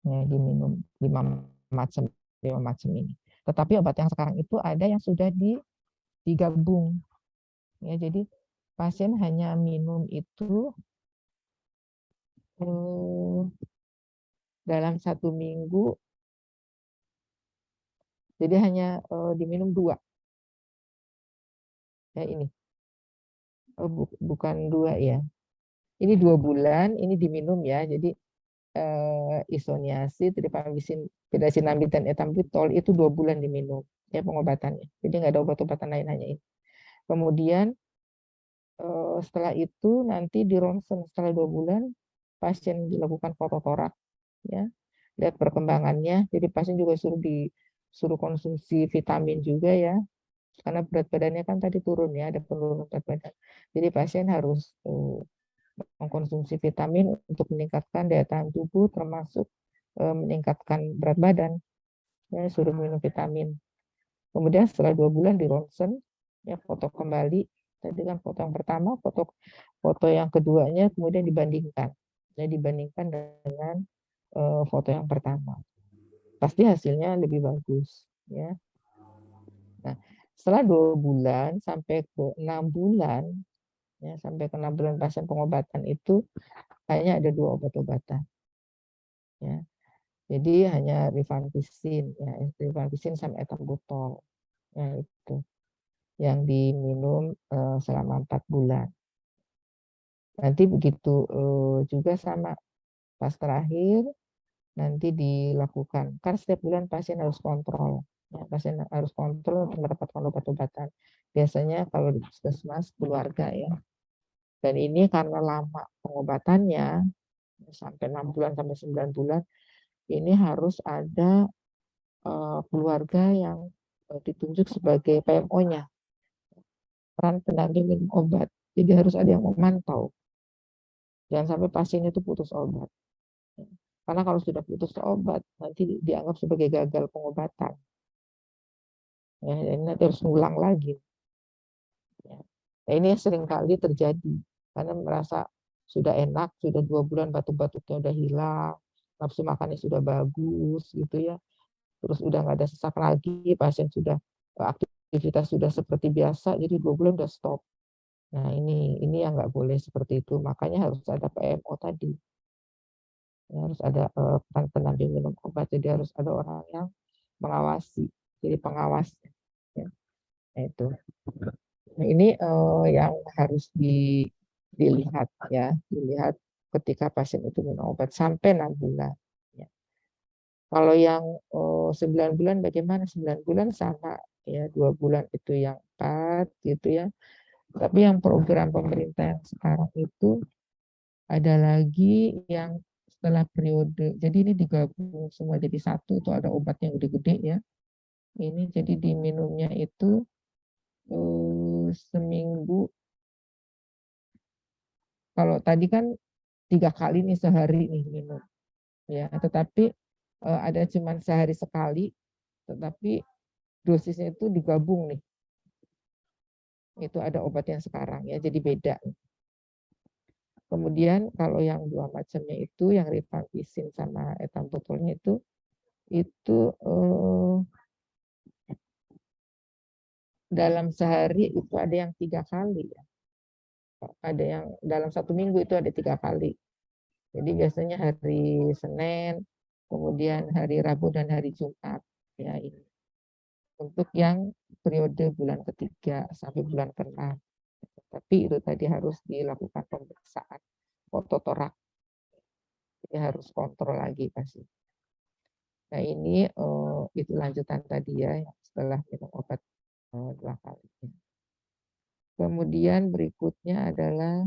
Ya, diminum 5 macam ini. Tetapi obat yang sekarang itu ada yang sudah digabung. Ya, jadi pasien hanya minum itu dalam 1 minggu. Jadi hanya diminum 2. Ya ini. Bukan 2 ya. Ini 2 bulan, ini diminum ya. Jadi isoniazid, rifampicin, furosemide, dan ethambutol itu 2 bulan diminum ya pengobatannya. Jadi nggak ada obat-obatan lain, hanya ini. Kemudian setelah itu nanti di ronsen setelah 2 bulan pasien dilakukan fototorak ya. lihat perkembangannya. Jadi pasien juga disuruh konsumsi vitamin juga ya, karena berat badannya kan tadi turun ya, ada penurunan berat badan. Jadi pasien harus mengkonsumsi vitamin untuk meningkatkan daya tahan tubuh, termasuk meningkatkan berat badan. Ya, suruh minum vitamin. Kemudian setelah 2 bulan di ronsen, ya foto kembali. Tadi kan foto yang pertama, foto yang keduanya kemudian dibandingkan. Ya, dibandingkan dengan foto yang pertama. Pasti hasilnya lebih bagus. Ya. Nah, setelah 2 bulan sampai ke 6 bulan, ya, sampai ke 6 bulan pasien pengobatan itu hanya ada 2 obat-obatan. Ya. Jadi hanya rifampicin, ya, rifampicin sama ethambutol, ya, itu yang diminum selama 4 bulan. Nanti begitu juga sama pas terakhir nanti dilakukan, kan setiap bulan pasien harus kontrol, ya, pasien harus kontrol untuk mendapatkan obat-obatan. Biasanya kalau di puskesmas keluarga ya. Dan ini karena lama pengobatannya sampai 6 bulan sampai 9 bulan, ini harus ada keluarga yang ditunjuk sebagai PMO-nya, peran pendamping minum obat. Jadi harus ada yang memantau. Jangan sampai pasien itu putus obat. Karena kalau sudah putus obat, nanti dianggap sebagai gagal pengobatan. Ya, ini nanti harus ngulang lagi. Ya. Nah, ini seringkali terjadi karena merasa sudah enak, sudah 2 bulan batuk-batuknya udah hilang, nafsu makannya sudah bagus gitu ya. Terus udah nggak ada sesak lagi, pasien sudah aktivitas sudah seperti biasa, jadi 2 bulan udah stop. Nah ini yang nggak boleh seperti itu, makanya harus ada PMO tadi. Ya, harus ada peran pendamping minum obat, jadi harus ada orang yang mengawasi, jadi pengawas. Ya. Nah, itu. Nah, ini yang harus dilihat ya, dilihat ketika pasien itu minum obat sampai 6 bulan. Ya. Kalau yang 9 bulan bagaimana? 9 bulan sama ya, 2 bulan itu yang 4 gitu ya. Tapi yang program pemerintah yang sekarang itu ada lagi yang setelah periode, jadi ini digabung semua jadi satu, itu ada obat yang gede-gede ya. Ini jadi diminumnya itu seminggu. Kalau tadi kan 3 kali nih sehari nih minum, ya. Tetapi ada cuman sehari sekali, tetapi dosisnya itu digabung nih. Itu ada obat yang sekarang ya, jadi beda. Kemudian kalau yang 2 macamnya itu, yang rifampicin sama ethambutolnya itu dalam sehari itu ada yang 3 kali ya. Ada yang dalam 1 minggu itu ada 3 kali. Jadi biasanya hari Senin, kemudian hari Rabu dan hari Jumat ya ini. Untuk yang periode bulan ketiga sampai bulan ke-6. Tapi itu tadi harus dilakukan pemeriksaan ototorak. Jadi harus kontrol lagi pasti. Nah ini itu lanjutan tadi ya, setelah minum obat 2 kali. Kemudian berikutnya adalah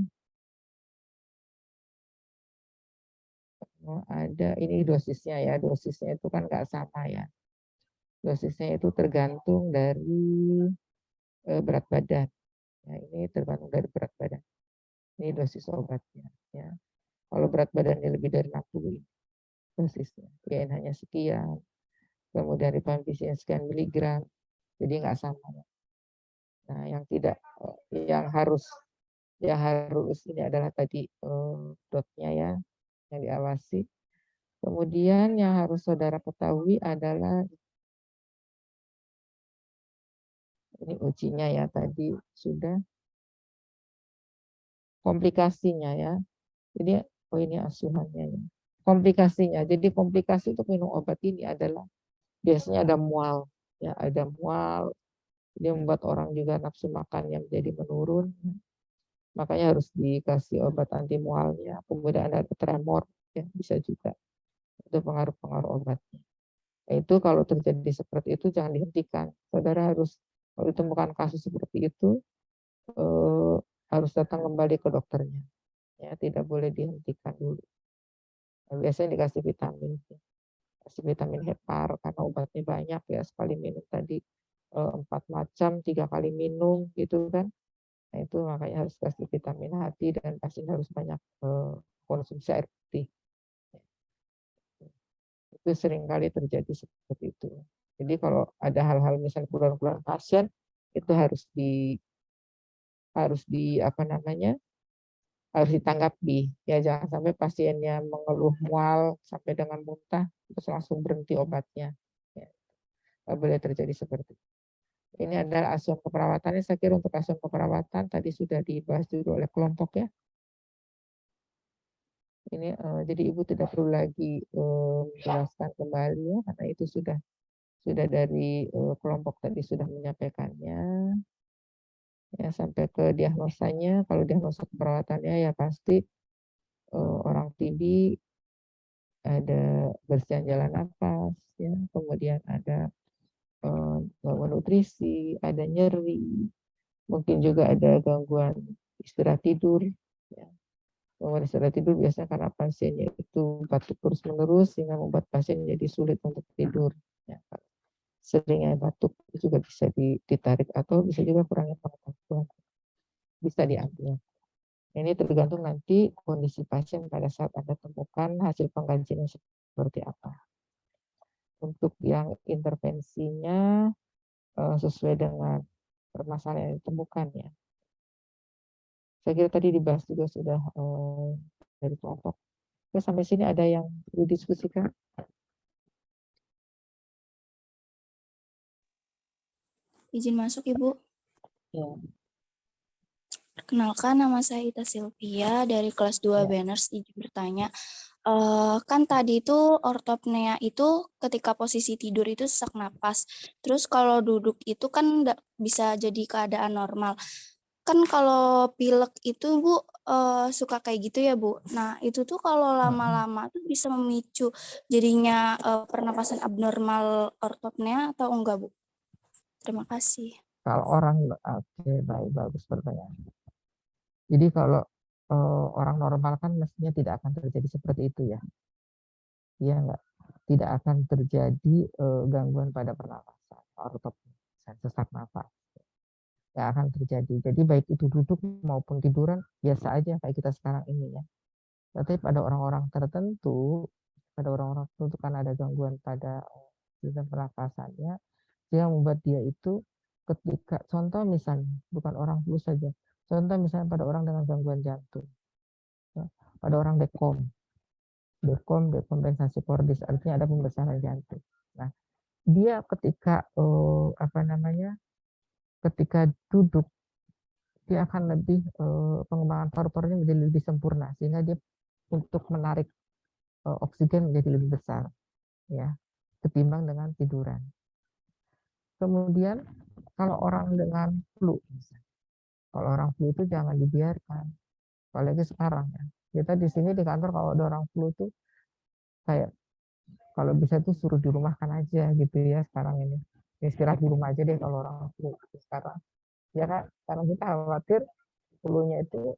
ada ini dosisnya ya, dosisnya itu kan nggak sama ya. Dosisnya itu tergantung dari berat badan. Ya, ini tergantung dari berat badan. Ini dosis obatnya. Ya. Kalau berat badannya lebih dari 60 dosisnya, ya hanya sekian. Kemudian rifampicin sekian miligram, jadi nggak sama. Nah, yang harus ini adalah tadi dotnya ya, yang diawasi. Kemudian yang harus saudara ketahui adalah ini ujinya ya tadi sudah komplikasinya ya. Jadi ini asuhannya ya. Komplikasinya. Jadi komplikasi untuk minum obat ini adalah biasanya ada mual ya, ada mual. Dia membuat orang juga nafsu makannya menjadi menurun. Makanya harus dikasih obat anti mualnya. Kemudian ada tremor ya, bisa juga. Itu pengaruh-pengaruh obatnya. Nah, itu kalau terjadi seperti itu jangan dihentikan. Saudara harus kalau ditemukan kasus seperti itu harus datang kembali ke dokternya. Ya, tidak boleh dihentikan dulu. Nah, biasanya dikasih vitamin. kasih vitamin hepar karena obatnya banyak ya, sekali minum tadi 4 macam 3 kali minum gitu kan. Nah itu makanya harus kasih vitamin hati dan pasien harus banyak konsumsi air putih. Itu seringkali terjadi seperti itu. Jadi kalau ada hal-hal misalnya keluhan-keluhan pasien itu harus apa namanya, harus ditanggapi ya, jangan sampai pasiennya mengeluh mual sampai dengan muntah terus langsung berhenti obatnya ya, nggak boleh terjadi seperti itu. Ini adalah asuhan keperawatannya. Saya kira untuk asuhan keperawatan tadi sudah dibahas juga oleh kelompok ya. Ini jadi Ibu tidak perlu lagi menjelaskan kembali ya, karena itu sudah dari kelompok tadi sudah menyampaikannya. Ya, sampai ke diagnosanya, kalau diagnosa keperawatannya ya pasti orang TB ada bersihan jalan nafas, ya, kemudian ada gangguan nutrisi, ada nyeri, mungkin juga ada gangguan istirahat tidur. Ya. Gangguan istirahat tidur biasanya karena pasiennya itu batuk terus-menerus sehingga membuat pasien jadi sulit untuk tidur. Ya. Seringnya batuk juga bisa ditarik atau bisa juga kurangnya pengetahuan. Bisa diambil. Ini tergantung nanti kondisi pasien pada saat Anda temukan hasil pengkajian seperti apa. Untuk yang intervensinya sesuai dengan permasalahan yang ditemukan ya. Saya kira tadi dibahas juga sudah dari kelompok. Oke, sampai sini ada yang perlu didiskusikan? Izin masuk, Ibu. Ya. Perkenalkan, nama saya Ita Sylvia dari kelas 2 Banners. Izin bertanya, kan tadi itu ortopnea itu ketika posisi tidur itu sesak napas. Terus kalau duduk itu kan bisa jadi keadaan normal. Kan kalau pilek itu Bu suka kayak gitu ya Bu. Nah itu tuh kalau lama-lama tuh bisa memicu jadinya pernapasan abnormal ortopnea atau enggak Bu? Terima kasih. Kalau orang, oke, baik, bagus pertanyaan. Jadi kalau orang normal kan mestinya tidak akan terjadi seperti itu ya. Iya enggak? Tidak akan terjadi gangguan pada pernapasan, ortopnea, sesak nafas. Nggak akan terjadi. Jadi baik itu duduk maupun tiduran biasa aja kayak kita sekarang ini ya. Tapi pada orang-orang tertentu kan ada gangguan pada sistem pernapasannya, yang membuat dia itu ketika contoh misalnya bukan orang flu saja, contoh misalnya pada orang dengan gangguan jantung, ya, pada orang dekompensasi kordis, artinya ada pembesaran jantung. Nah, dia ketika ketika duduk dia akan lebih pengembangan paru-parunya menjadi lebih sempurna sehingga dia untuk menarik oksigen menjadi lebih besar ya ketimbang dengan tiduran. Kemudian kalau orang dengan flu, kalau orang flu itu jangan dibiarkan, apalagi sekarang ya. Kita di sini di kantor kalau ada orang flu itu kayak kalau bisa tuh suruh dirumahkan aja gitu ya sekarang ini. Istirahat di rumah aja deh kalau orang flu sekarang. Ya kan, karena kita khawatir flu-nya itu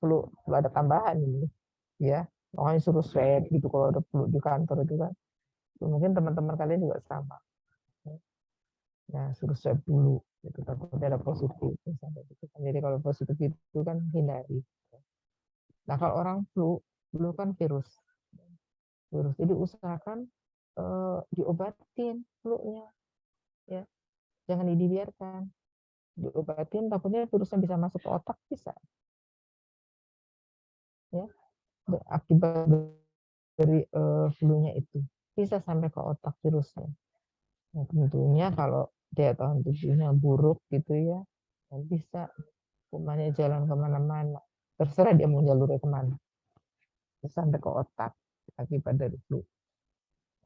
flu ada tambahan ini ya. Makanya suruh swab gitu kalau ada flu di kantor itu kan. Mungkin teman-teman kalian juga sama. Ya, suruh swab dulu gitu, takutnya ada positif misalnya gitu. Jadi kalau positif itu kan hindari. Nah kalau orang flu kan virus. Jadi usahakan diobatin flu-nya ya. Jangan dibiarkan. Diobatin takutnya virusnya bisa masuk ke otak bisa. Ya. Akibat dari flu-nya itu bisa sampai ke otak virusnya. Nah, tentunya kalau daya tahan tubuhnya buruk gitu ya, bisa kumannya jalan kemana-mana. Terserah dia mau jalurnya kemana. Sampai ke otak akibat dari flu.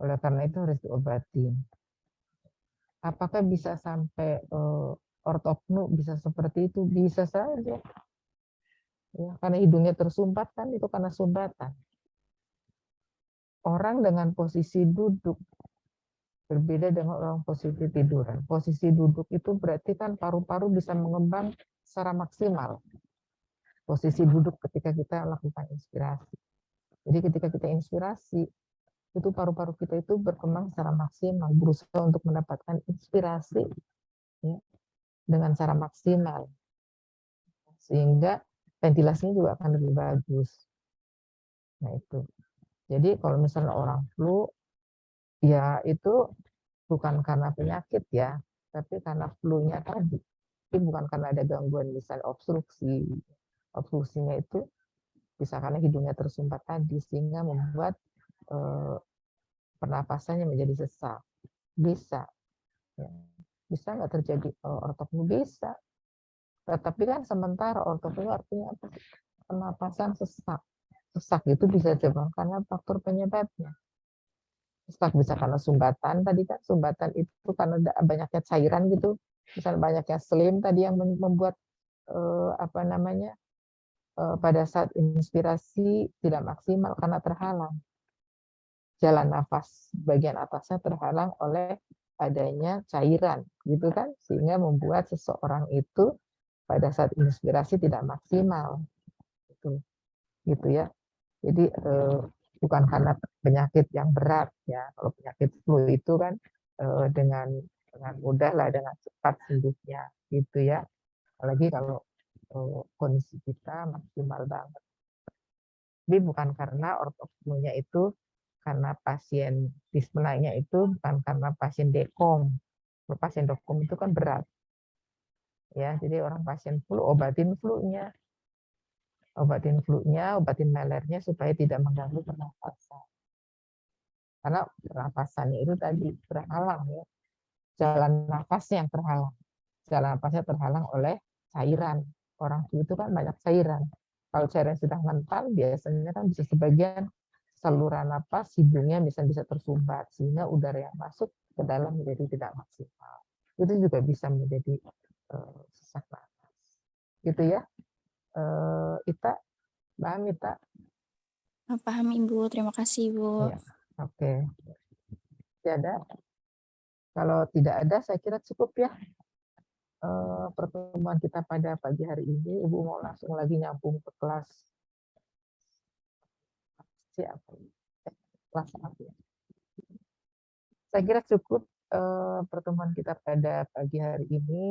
Oleh karena itu harus diobatin. Apakah bisa sampai ortopnu bisa seperti itu? Bisa saja. Ya, karena hidungnya tersumbat kan itu karena sumbatan. Orang dengan posisi duduk berbeda dengan orang posisi tiduran. Posisi duduk itu berarti kan paru-paru bisa mengembang secara maksimal. Posisi duduk ketika kita lakukan inspirasi. Jadi ketika kita inspirasi, itu paru-paru kita itu berkembang secara maksimal, berusaha untuk mendapatkan inspirasi ya, dengan cara maksimal, sehingga ventilasinya juga akan lebih bagus. Nah itu. Jadi kalau misalnya orang flu, ya itu bukan karena penyakit ya, tapi karena flu-nya tadi. Tapi bukan karena ada gangguan misalnya obstruksi. Obstruksinya itu bisa karena hidungnya tersumbat tadi, sehingga membuat pernapasannya menjadi sesak. Bisa. Ya. Bisa nggak terjadi ortopnu? Bisa. Tetapi kan sementara ortopnu artinya apa? Pernapasan sesak. Sesak itu bisa disebabkan karena faktor penyebabnya. Sesak bisa karena sumbatan, tadi kan sumbatan itu karena banyaknya cairan gitu. Misalnya banyaknya slim tadi yang membuat apa namanya, pada saat inspirasi tidak maksimal karena terhalang. Jalan nafas bagian atasnya terhalang oleh adanya cairan, gitu kan, sehingga membuat seseorang itu pada saat inspirasi tidak maksimal, gitu ya. Jadi bukan karena penyakit yang berat ya. Kalau penyakit flu itu kan dengan mudah lah, dengan cepat sembuhnya, gitu ya. Apalagi kalau kondisi kita maksimal banget. Tapi bukan karena ortopnunya itu karena pasien dispnea itu bukan karena pasien dekom. Kalau pasien dekom itu kan berat. Ya, jadi orang pasien flu obatin flu-nya. Obatin melernya supaya tidak mengganggu pernapasan. Karena pernapasannya itu tadi terhalang ya. Jalan nafasnya yang terhalang. Jalan nafasnya terhalang oleh cairan. Orang flu itu kan banyak cairan. Kalau cairan sudah mental, biasanya kan bisa sebagian saluran napas hidungnya bisa tersumbat sehingga udara yang masuk ke dalam menjadi tidak maksimal. Itu juga bisa menjadi sesak napas. Gitu ya. Ita, paham Ita? Paham Ibu, terima kasih Ibu. Ya, oke. Tidak ada. Kalau tidak ada, saya kira cukup ya pertemuan kita pada pagi hari ini. Ibu mau langsung lagi nyambung ke kelas kelas apa ya? Saya kira cukup pertemuan kita pada pagi hari ini.